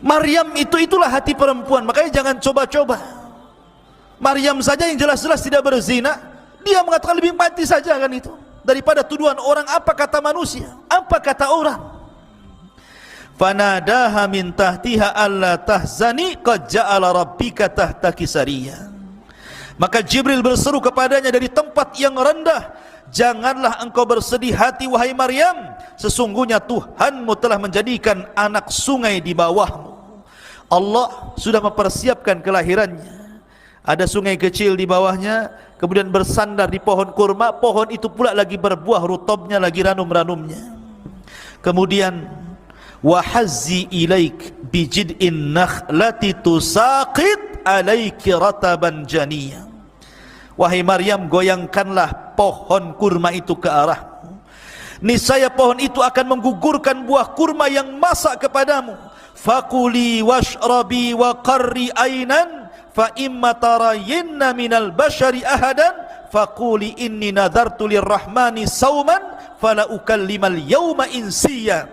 Speaker 1: Maryam itulah hati perempuan. Makanya jangan coba-coba. Maryam saja yang jelas-jelas tidak berzina, dia mengatakan lebih mati saja kan itu, daripada tuduhan orang. Apa kata manusia, apa kata orang. Fanadaha min tahtiha alla tahzani qad ja'ala rabbika tahtaki sariyya. Maka Jibril berseru kepadanya dari tempat yang rendah, janganlah engkau bersedih hati wahai Maryam, sesungguhnya Tuhanmu telah menjadikan anak sungai di bawahmu. Allah sudah mempersiapkan kelahirannya. Ada sungai kecil di bawahnya, kemudian bersandar di pohon kurma, pohon itu pula lagi berbuah, rutobnya lagi ranum-ranumnya. Kemudian wahazzi ilaik bijid'in nakhlati tusaqit alaiki rataban janiyya. Wahai Maryam, goyangkanlah pohon kurma itu ke arahmu, niscaya pohon itu akan menggugurkan buah kurma yang masak kepadamu. Fakuli washrabi wa qarri ainan fa imma tarayinna minal bashari ahadan faquli inni nadartu lirrahmani sauman fala ukallimal yawma insiya.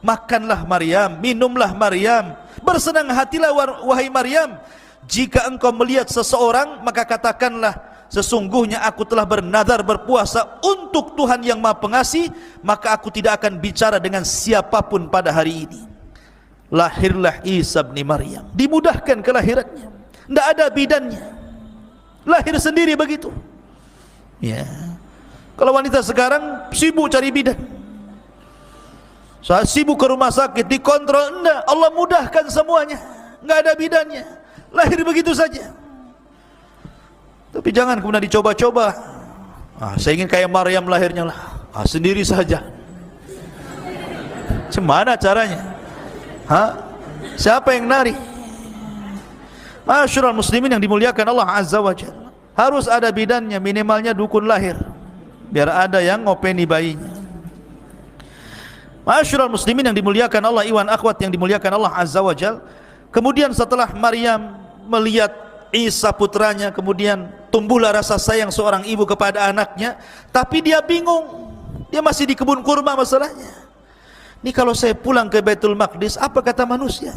Speaker 1: Makanlah Maryam, minumlah Maryam, bersenang hatilah wahai Maryam. Jika engkau melihat seseorang, maka katakanlah, sesungguhnya aku telah bernadar berpuasa untuk Tuhan yang Maha Pengasih, maka aku tidak akan bicara dengan siapapun pada hari ini. Lahirlah Isa bin Maryam, dimudahkan kelahirannya, tidak ada bidannya, lahir sendiri begitu. Ya, kalau wanita sekarang sibuk cari bidan, saat sibuk ke rumah sakit dikontrol, enggak, Allah mudahkan semuanya, enggak ada bidannya, lahir begitu saja. Tapi jangan kemudian dicoba-coba. Saya ingin kayak Maryam lahirnya lah, sendiri saja. Gimana caranya? Siapa yang nari? Masyarul muslimin yang dimuliakan Allah Azza wa Jalla, harus ada bidannya, minimalnya dukun lahir, biar ada yang ngopeni bayinya. Masyarul muslimin yang dimuliakan Allah, iwan akhwat yang dimuliakan Allah Azza wa Jalla. Kemudian setelah Maryam melihat Isa putranya, kemudian tumbuhlah rasa sayang seorang ibu kepada anaknya. Tapi dia bingung, dia masih di kebun kurma masalahnya. Ini kalau saya pulang ke Baitul Maqdis, apa kata manusia?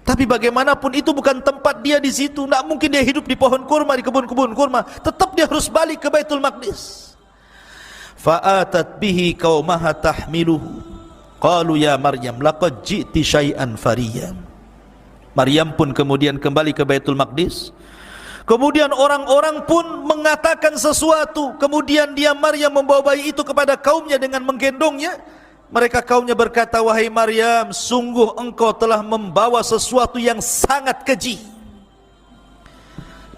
Speaker 1: Tapi bagaimanapun itu bukan tempat dia di situ. Tidak mungkin dia hidup di pohon kurma, di kebun-kebun kurma. Tetap dia harus balik ke Baitul Maqdis. Fa'atat bihi qaumaha tahmiluhu qalu ya Maryam laqad ji'ti syai'an fariya. Maryam pun kemudian kembali ke Baitul Maqdis. Kemudian orang-orang pun mengatakan sesuatu. Kemudian dia Maryam membawa bayi itu kepada kaumnya dengan menggendongnya. Mereka kaumnya berkata, wahai Maryam, sungguh engkau telah membawa sesuatu yang sangat keji.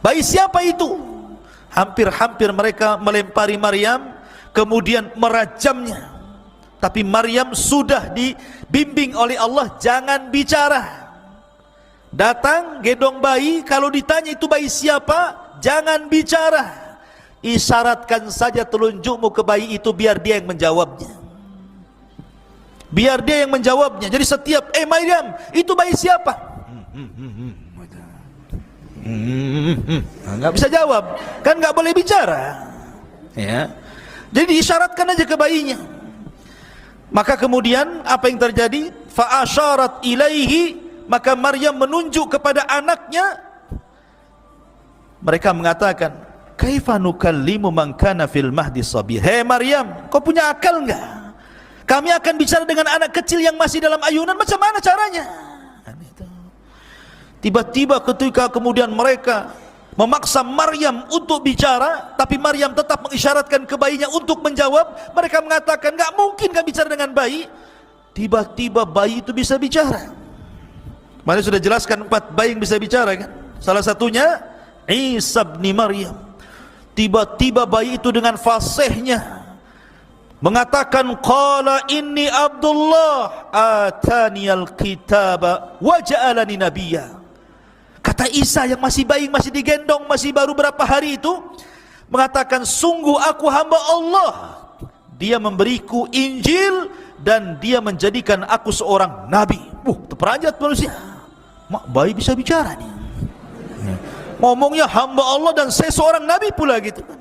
Speaker 1: Bayi siapa itu? Hampir-hampir mereka melempari Maryam, kemudian merajamnya. Tapi Maryam sudah dibimbing oleh Allah, jangan bicara. Datang gendong bayi, kalau ditanya itu bayi siapa, jangan bicara. Isyaratkan saja telunjukmu ke bayi itu biar dia yang menjawabnya. Biar dia yang menjawabnya. Jadi setiap, Maryam, itu bayi siapa? Nggak bisa jawab, kan nggak boleh bicara. Ya. Jadi diisyaratkan aja ke bayinya. Maka kemudian apa yang terjadi? Fa asyarat ilaihi, maka Maryam menunjuk kepada anaknya. Mereka mengatakan, kaifa nukallimu man kana fil mahdi sabiyya. Hei Maryam, kau punya akal enggak? Kami akan bicara dengan anak kecil yang masih dalam ayunan, macam mana caranya? Tiba-tiba ketika kemudian mereka memaksa Maryam untuk bicara, tapi Maryam tetap mengisyaratkan ke bayinya untuk menjawab. Mereka mengatakan, enggak mungkin kami bicara dengan bayi. Tiba-tiba bayi itu bisa bicara. Mana sudah jelaskan 4 bayi yang bisa bicara kan? Salah satunya Isa bin Maryam. Tiba-tiba bayi itu dengan fasihnya mengatakan, qala inni Abdullah ataniyal kitaba wa ja'alani nabiyya. Kata Isa yang masih bayi, masih digendong, masih baru berapa hari itu, mengatakan, sungguh aku hamba Allah, dia memberiku Injil dan dia menjadikan aku seorang nabi. Terperanjat manusia. Mak, bayi bisa bicara nih. Ngomongnya hamba Allah dan saya seorang nabi pula gitu kan.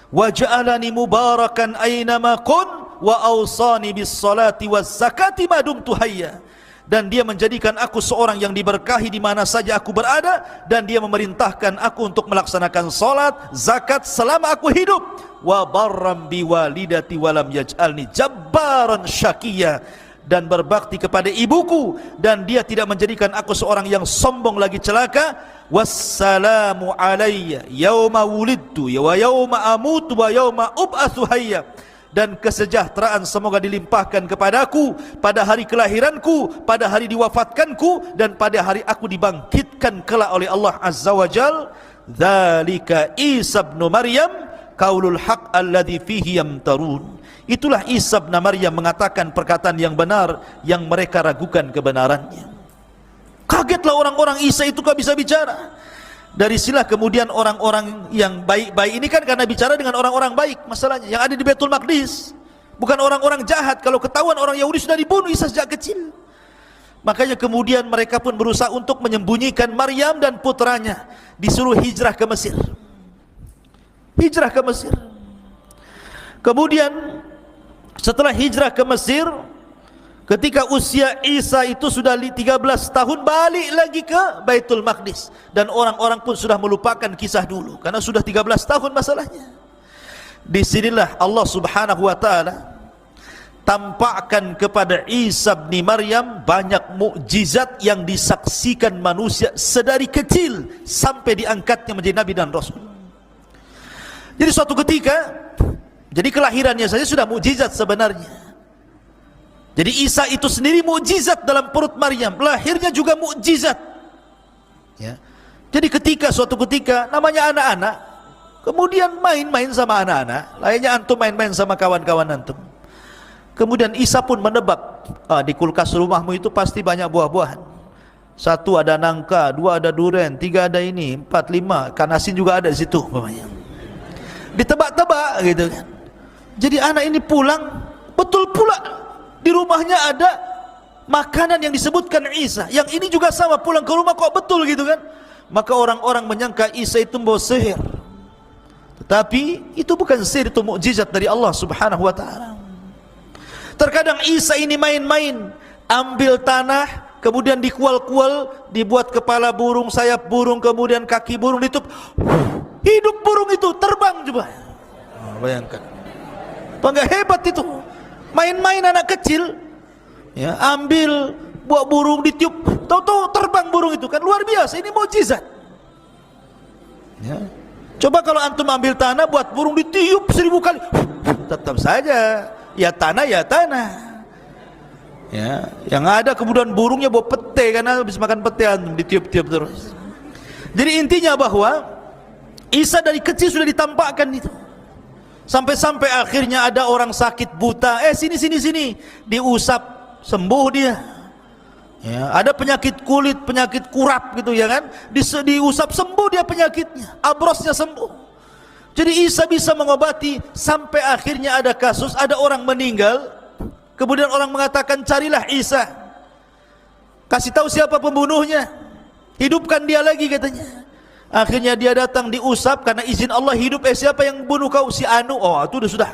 Speaker 1: Wa ja'alani mubarakan aynama kun wa awsani bis salati waz zakati ma dumtu hayya. Dan dia menjadikan aku seorang yang diberkahi di mana saja aku berada, dan dia memerintahkan aku untuk melaksanakan salat, zakat selama aku hidup. Wa barram bi walidati wa lam yaj'alni jabbaran syaqiyya, dan berbakti kepada ibuku, dan dia tidak menjadikan aku seorang yang sombong lagi celaka. Wassalamu alayya yauma wulidtu wa yauma amutu wa yauma ub'atsu hayya. Dan kesejahteraan semoga dilimpahkan kepadaku pada hari kelahiranku, pada hari diwafatkanku, dan pada hari aku dibangkitkan kelak oleh Allah Azza wa Jal. Dzalika Isa bin Maryam qaulul haq alladzi fihi yamtarun. Itulah Isa bin Maryam mengatakan perkataan yang benar yang mereka ragukan kebenarannya. Kagetlah orang-orang, Isa itu kok bisa bicara. Dari sinilah kemudian orang-orang yang baik-baik ini kan karena bicara dengan orang-orang baik, masalahnya yang ada di Baitul Maqdis bukan orang-orang jahat. Kalau ketahuan orang Yahudi sudah dibunuh Isa sejak kecil. Makanya kemudian mereka pun berusaha untuk menyembunyikan Maryam dan putranya, disuruh hijrah ke Mesir. Hijrah ke Mesir. Kemudian setelah hijrah ke Mesir, ketika usia Isa itu sudah 13 tahun, balik lagi ke Baitul Maqdis. Dan orang-orang pun sudah melupakan kisah dulu, karena sudah 13 tahun masalahnya. Disinilah Allah subhanahu wa ta'ala tampakkan kepada Isa bin Maryam banyak mukjizat yang disaksikan manusia sedari kecil sampai diangkatnya menjadi Nabi dan Rasul. Jadi suatu ketika, jadi kelahirannya saja sudah mukjizat sebenarnya. Jadi Isa itu sendiri mukjizat dalam perut Maryam, lahirnya juga mukjizat. Ya. Jadi suatu ketika namanya anak-anak, kemudian main-main sama anak-anak, layaknya antum main-main sama kawan-kawan antum. Kemudian Isa pun menebak, di kulkas rumahmu itu pasti banyak buah-buahan. 1 ada nangka, 2 ada durian, 3 ada ini, 4, 5 ikan asin juga ada di situ, umpamanya. Ditebak-tebak gitu kan. Jadi anak ini pulang, betul pula di rumahnya ada makanan yang disebutkan Isa. Yang ini juga sama, pulang ke rumah kok betul gitu kan. Maka orang-orang menyangka Isa itu membawa sihir. Tetapi itu bukan sihir, itu mukjizat dari Allah subhanahu wa ta'ala. Terkadang Isa ini main-main, ambil tanah, kemudian dikual-kual, dibuat kepala burung, sayap burung, kemudian kaki burung, ditutup, hidup burung itu, terbang coba. Bayangkan, apa enggak hebat itu? Main-main anak kecil, ya, ambil buah burung, ditiup, tahu-tahu terbang burung itu, kan luar biasa. Ini mukjizat. Ya. Coba kalau antum ambil tanah, buat burung ditiup 1000 kali, tetap saja ya tanah ya tanah. Ya, yang ada kemudian burungnya bawa pete, karena habis makan pete antum ditiup-tiup terus. Jadi intinya bahwa Isa dari kecil sudah ditampakkan itu. Sampai-sampai akhirnya ada orang sakit buta, sini, diusap, sembuh dia. Ya, ada penyakit kulit, penyakit kurap gitu ya kan, diusap sembuh dia penyakitnya, abrosnya sembuh. Jadi Isa bisa mengobati. Sampai akhirnya ada kasus, ada orang meninggal, kemudian orang mengatakan carilah Isa, kasih tahu siapa pembunuhnya, hidupkan dia lagi katanya. Akhirnya dia datang, diusap, karena izin Allah hidup. Siapa yang bunuh kau? Si Anu. Oh, itu sudah.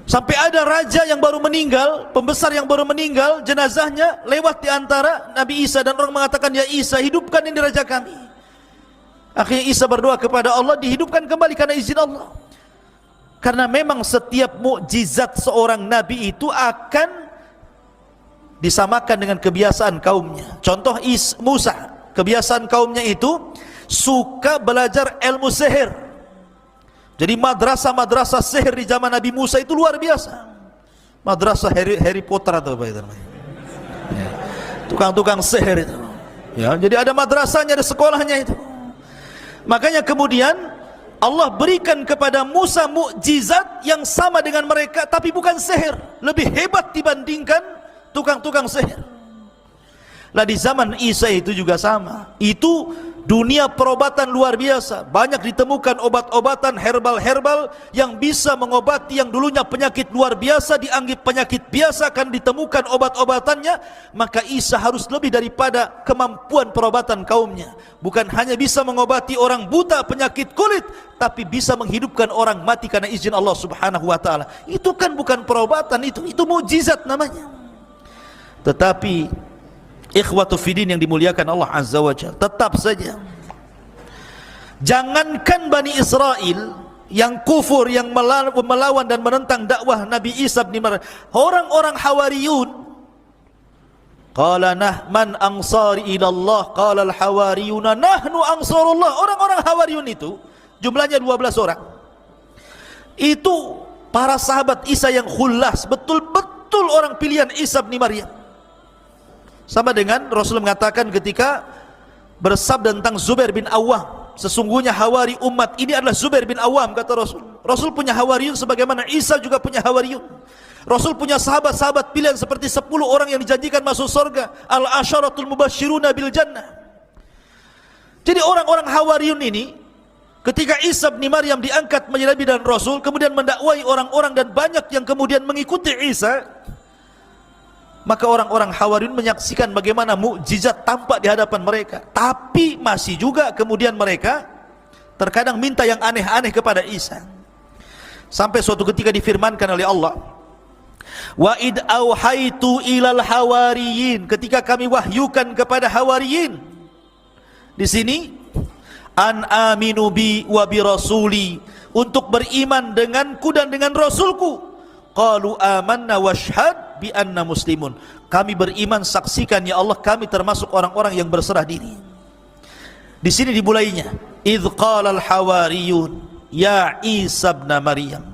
Speaker 1: Sampai ada raja yang baru meninggal, pembesar yang baru meninggal, jenazahnya lewat di antara Nabi Isa, dan orang mengatakan, ya Isa, hidupkan ini raja kami. Akhirnya Isa berdoa kepada Allah, dihidupkan kembali karena izin Allah. Karena memang setiap mukjizat seorang nabi itu akan disamakan dengan kebiasaan kaumnya. Contoh Musa, kebiasaan kaumnya itu suka belajar ilmu sihir. Jadi madrasah-madrasah sihir di zaman Nabi Musa itu luar biasa. Madrasah Harry Potter atau apa itu namanya. Ya. Tukang-tukang sihir itu. Ya, jadi ada madrasahnya, ada sekolahnya itu. Makanya kemudian Allah berikan kepada Musa mukjizat yang sama dengan mereka, tapi bukan sihir, lebih hebat dibandingkan tukang-tukang sihir. Lah di zaman Isa itu juga sama. Itu dunia perobatan luar biasa. Banyak ditemukan obat-obatan herbal-herbal yang bisa mengobati yang dulunya penyakit luar biasa, dianggap penyakit biasa, akan ditemukan obat-obatannya. Maka Isa harus lebih daripada kemampuan perobatan kaumnya. Bukan hanya bisa mengobati orang buta penyakit kulit, tapi bisa menghidupkan orang mati karena izin Allah Subhanahu wa ta'ala. Itu kan bukan perobatan, itu mukjizat namanya. Tetapi ikhwatu fiddin yang dimuliakan Allah Azza wa Jalla, tetap saja jangankan Bani Israel yang kufur, yang melawan dan menentang dakwah Nabi Isa bin Maryam, orang-orang Hawariyun, qala man ansari ila Allah, qala al-hawariyuna nahnu ansarullah. Orang-orang Hawariyun itu jumlahnya 12 orang. Itu para sahabat Isa yang khullas, betul-betul orang pilihan Isa bin Maryam. Sama dengan Rasul mengatakan ketika bersabda tentang Zubair bin Awwam, sesungguhnya hawari umat ini adalah Zubair bin Awwam, kata Rasul. Rasul punya hawariyun sebagaimana Isa juga punya hawariyun. Rasul punya sahabat-sahabat pilihan seperti 10 orang yang dijanjikan masuk surga, al-asyaratul mubasyiruna bil jannah. Jadi orang-orang hawariyun ini, ketika Isa bin Maryam diangkat menjadi nabi dan Rasul, kemudian mendakwai orang-orang dan banyak yang kemudian mengikuti Isa, maka orang-orang Hawariyun menyaksikan bagaimana mukjizat tampak di hadapan mereka. Tapi masih juga kemudian mereka terkadang minta yang aneh-aneh kepada Isa. Sampai suatu ketika difirmankan oleh Allah, wa id auhaitu ilal hawariyin, ketika kami wahyukan kepada hawariyin. Di sini an aminu bi wa bi rasuli, untuk beriman denganku dan dengan Rasulku. Qalu amanna washhad bi anna muslimun, kami beriman, saksikan ya Allah kami termasuk orang-orang yang berserah diri. Di sini dimulainya, idz qala al hawariyun ya Isa ibn Maryam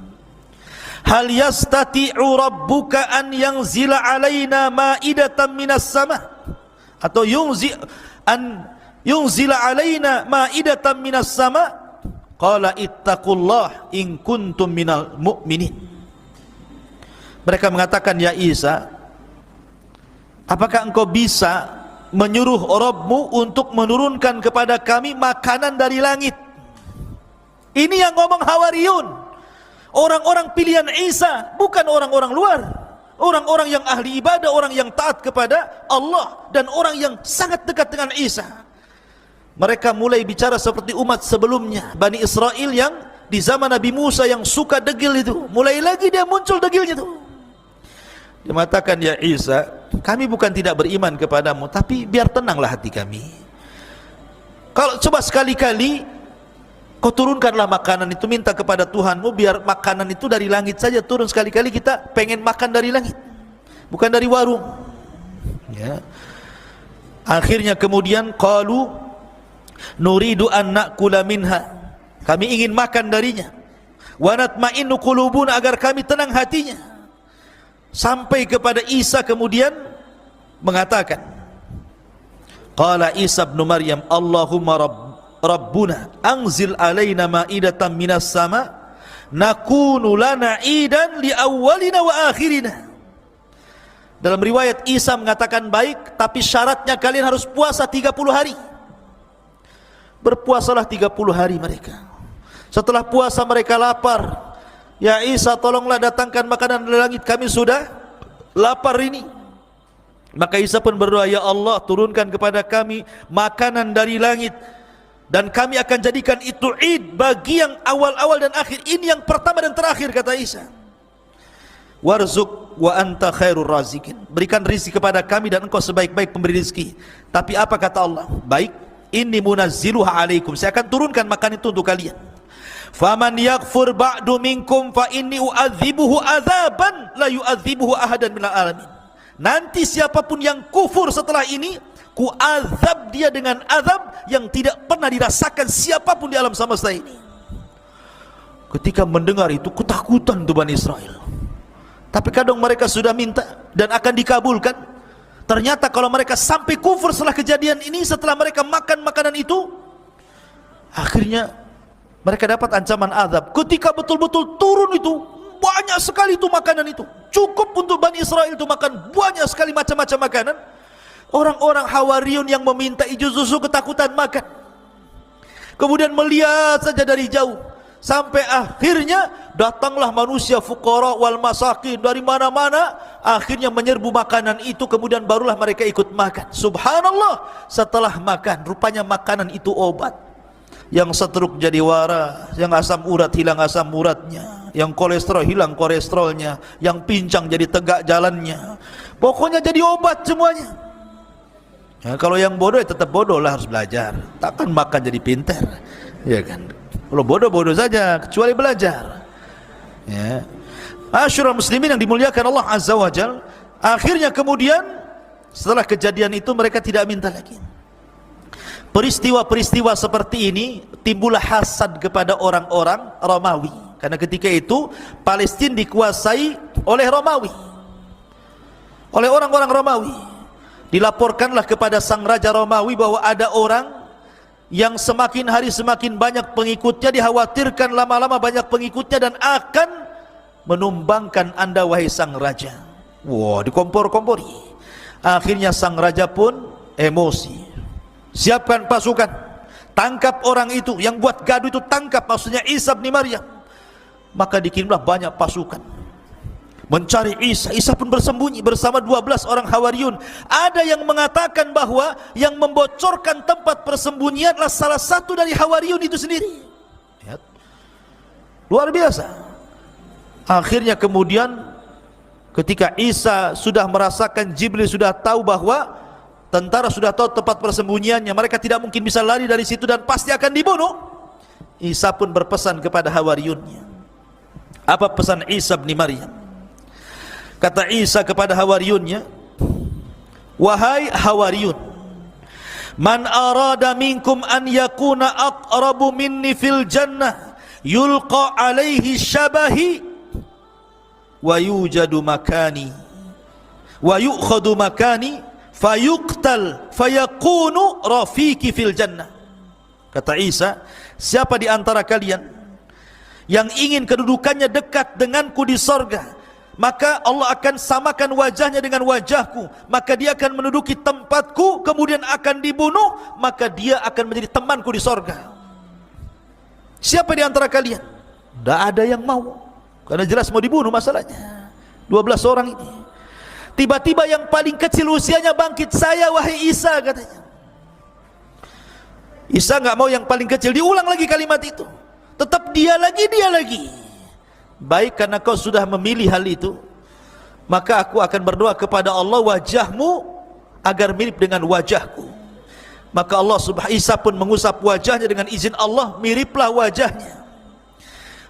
Speaker 1: hal yastati'u rabbuka an yanzila alaina ma'idatan minas sama, atau yunzila alaina ma'idatan minas sama, qala ittaqullah in kuntum minal mu'minin. Mereka mengatakan, ya Isa, apakah engkau bisa menyuruh Rabbmu untuk menurunkan kepada kami makanan dari langit? Ini yang ngomong Hawariyun, orang-orang pilihan Isa, bukan orang-orang luar, orang-orang yang ahli ibadah, orang yang taat kepada Allah, dan orang yang sangat dekat dengan Isa. Mereka mulai bicara seperti umat sebelumnya, Bani Israel yang di zaman Nabi Musa yang suka degil itu, mulai lagi dia muncul degilnya itu. Dia mengatakan, ya Isa, kami bukan tidak beriman kepadamu, tapi biar tenanglah hati kami. Kalau coba sekali-kali kau turunkanlah makanan itu, minta kepada Tuhanmu biar makanan itu dari langit saja turun. Sekali-kali kita pengen makan dari langit, bukan dari warung. Ya. Akhirnya kemudian qalu nuridu an na'kula minha, kami ingin makan darinya. Wa natma'innu qulubuna, agar kami tenang hatinya. Sampai kepada Isa kemudian mengatakan, qala Isa bin Maryam Allahumma rabbuna anzil alaina ma'idatan minas sama nakunu lana idan li awwalina wa akhirina. Dalam riwayat Isa mengatakan baik, tapi syaratnya kalian harus puasa 30 hari. Berpuasalah 30 hari mereka. Setelah puasa mereka lapar. Ya Isa, tolonglah datangkan makanan dari langit, kami sudah lapar ini. Maka Isa pun berdoa, ya Allah, turunkan kepada kami makanan dari langit, dan kami akan jadikan itu Id bagi yang awal-awal dan akhir. Ini yang pertama dan terakhir, kata Isa. Warzuk wa anta khairur razikin. Berikan rizki kepada kami dan engkau sebaik-baik pemberi rizki. Tapi apa kata Allah? Baik, inni munazziluha alaikum, saya akan turunkan makan itu untuk kalian. Faman yakfur ba'du minkum fa inni u'adzibuhu adzaban la yu'adzibuhu ahadan minal alamin. Nanti siapapun yang kufur setelah ini, ku azab dia dengan azab yang tidak pernah dirasakan siapapun di alam semesta ini. Ketika mendengar itu, ketakutan tuh Bani Israel. Tapi kadang mereka sudah minta dan akan dikabulkan. Ternyata kalau mereka sampai kufur setelah kejadian ini, setelah mereka makan makanan itu, akhirnya mereka dapat ancaman azab. Ketika betul-betul turun itu, banyak sekali itu makanan itu, cukup untuk Bani Israel itu makan banyak sekali macam-macam makanan. Orang-orang Hawariyun yang meminta itu justru ketakutan makan. Kemudian melihat saja dari jauh, sampai akhirnya datanglah manusia fuqara wal masakin dari mana-mana, akhirnya menyerbu makanan itu. Kemudian barulah mereka ikut makan. Subhanallah, setelah makan, rupanya makanan itu obat. Yang setruk jadi waras, yang asam urat hilang asam uratnya, yang kolesterol hilang kolesterolnya, yang pincang jadi tegak jalannya. Pokoknya jadi obat semuanya. Ya, kalau yang bodoh ya tetap bodoh lah, harus belajar. Takkan makan jadi pintar, ya kan? Kalau bodoh-bodoh saja, kecuali belajar. Ya. Asyurul muslimin yang dimuliakan Allah Azza wa Jal, akhirnya kemudian setelah kejadian itu mereka tidak minta lagi. Peristiwa-peristiwa seperti ini timbullah hasad kepada orang-orang Romawi, karena ketika itu Palestina dikuasai oleh Romawi, oleh orang-orang Romawi. Dilaporkanlah kepada sang raja Romawi bahwa ada orang yang semakin hari semakin banyak pengikutnya, dikhawatirkan lama-lama banyak pengikutnya dan akan menumbangkan anda wahai sang raja. Wah, dikompor-kompori. Akhirnya sang raja pun emosi. Siapkan pasukan, tangkap orang itu yang buat gaduh itu, tangkap, maksudnya Isa bin Maryam. Maka dikirimlah banyak pasukan mencari Isa. Isa pun bersembunyi bersama 12 orang Hawariyun. Ada yang mengatakan bahwa yang membocorkan tempat persembunyian adalah salah satu dari Hawariyun itu sendiri. Lihat, luar biasa. Akhirnya kemudian ketika Isa sudah merasakan, Jibril sudah tahu bahwa tentara sudah tahu tempat persembunyiannya, mereka tidak mungkin bisa lari dari situ dan pasti akan dibunuh. Isa pun berpesan kepada Hawariyunnya. Apa pesan Isa bin Maryam? Kata Isa kepada Hawariyunnya, wahai Hawariyun, man arada minkum an yakuna aqrabu minni fil jannah yulqa alaihi syabahi wa yujadu makani wa yu'khadu makani fayuqtal fayakunu rafiki fil jannah. Kata Isa, siapa di antara kalian yang ingin kedudukannya dekat denganku di sorga, maka Allah akan samakan wajahnya dengan wajahku, maka dia akan menduduki tempatku, kemudian akan dibunuh, maka dia akan menjadi temanku di sorga. Siapa di antara kalian? Tidak ada yang mau, karena jelas mau dibunuh masalahnya. 12 orang ini. Tiba-tiba yang paling kecil usianya bangkit, saya wahai Isa, katanya. Isa nggak mau yang paling kecil, diulang lagi kalimat itu. Tetap dia lagi. Baik, karena kau sudah memilih hal itu, maka aku akan berdoa kepada Allah, wajahmu agar mirip dengan wajahku. Maka Allah Isa pun mengusap wajahnya dengan izin Allah, miriplah wajahnya.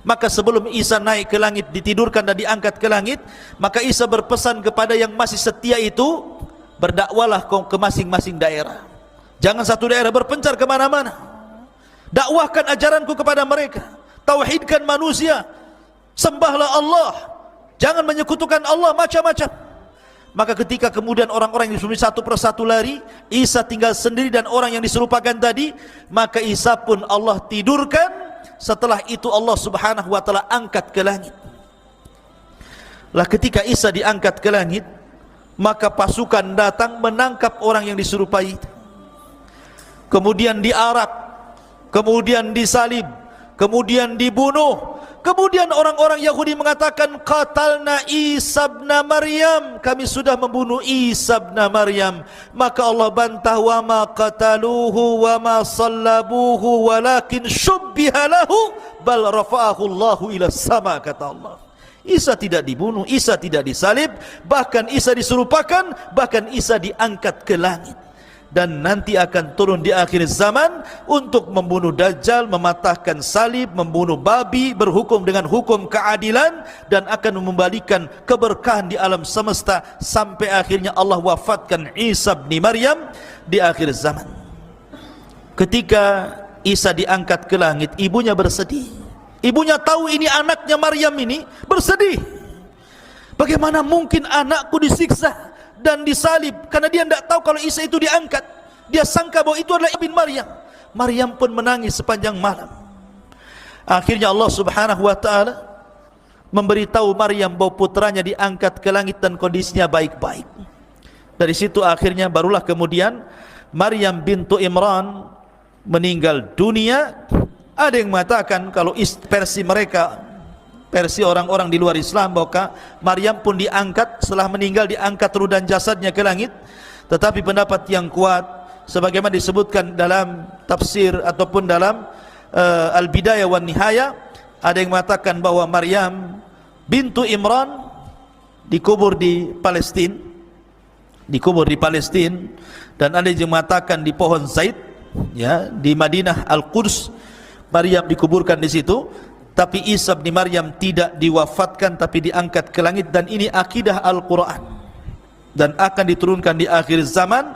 Speaker 1: Maka sebelum Isa naik ke langit, ditidurkan dan diangkat ke langit, maka Isa berpesan kepada yang masih setia itu, berdakwalah ke masing-masing daerah. Jangan satu daerah berpencar kemana-mana. Dakwahkan ajaranku kepada mereka, tauhidkan manusia, sembahlah Allah, jangan menyekutukan Allah macam-macam. Maka ketika kemudian orang-orang yang disuruh satu persatu lari, Isa tinggal sendiri dan orang yang diserupakan tadi, maka Isa pun Allah tidurkan. Setelah itu Allah Subhanahu wa taala angkat ke langit. Lah ketika Isa diangkat ke langit, maka pasukan datang menangkap orang yang diserupai itu. Kemudian diarak, kemudian disalib, kemudian dibunuh. Kemudian orang-orang Yahudi mengatakan, qatalna Isa ibn Maryam, kami sudah membunuh Isa ibn Maryam. Maka Allah bantah, wa ma qataluhu wa ma sallabuhu walakin syubbiha lahu bal rafa'ahu Allahu ila sama, kata Allah. Isa tidak dibunuh, Isa tidak disalib, bahkan Isa diserupakan, bahkan Isa diangkat ke langit. Dan nanti akan turun di akhir zaman untuk membunuh Dajjal, mematahkan salib, membunuh babi, berhukum dengan hukum keadilan, dan akan membalikan keberkahan di alam semesta sampai akhirnya Allah wafatkan Isa bin Maryam di akhir zaman. Ketika Isa diangkat ke langit, ibunya bersedih. Ibunya tahu ini anaknya Maryam, ini bersedih. Bagaimana mungkin anakku disiksa dan disalib, karena dia tidak tahu kalau Isa itu diangkat. Dia sangka bahwa itu adalah ibn Maryam. Maryam pun menangis sepanjang malam. Akhirnya Allah subhanahu wa ta'ala memberitahu Maryam bahwa putranya diangkat ke langit dan kondisinya baik-baik. Dari situ akhirnya barulah kemudian Maryam bintu Imran meninggal dunia. Ada yang mengatakan kalau versi mereka, versi orang-orang di luar Islam, bahwa Maryam pun diangkat, setelah meninggal diangkat ruh dan jasadnya ke langit. Tetapi pendapat yang kuat, sebagaimana disebutkan dalam tafsir ataupun dalam Al-Bidayah wan Nihayah, ada yang mengatakan bahwa Maryam bintu Imran dikubur di Palestina, dan ada yang mengatakan di pohon Zaid, ya, di Madinah Al-Quds, Maryam dikuburkan di situ. Tapi Isa bin Maryam tidak diwafatkan, tapi diangkat ke langit. Dan ini akidah Al-Quran dan akan diturunkan di akhir zaman.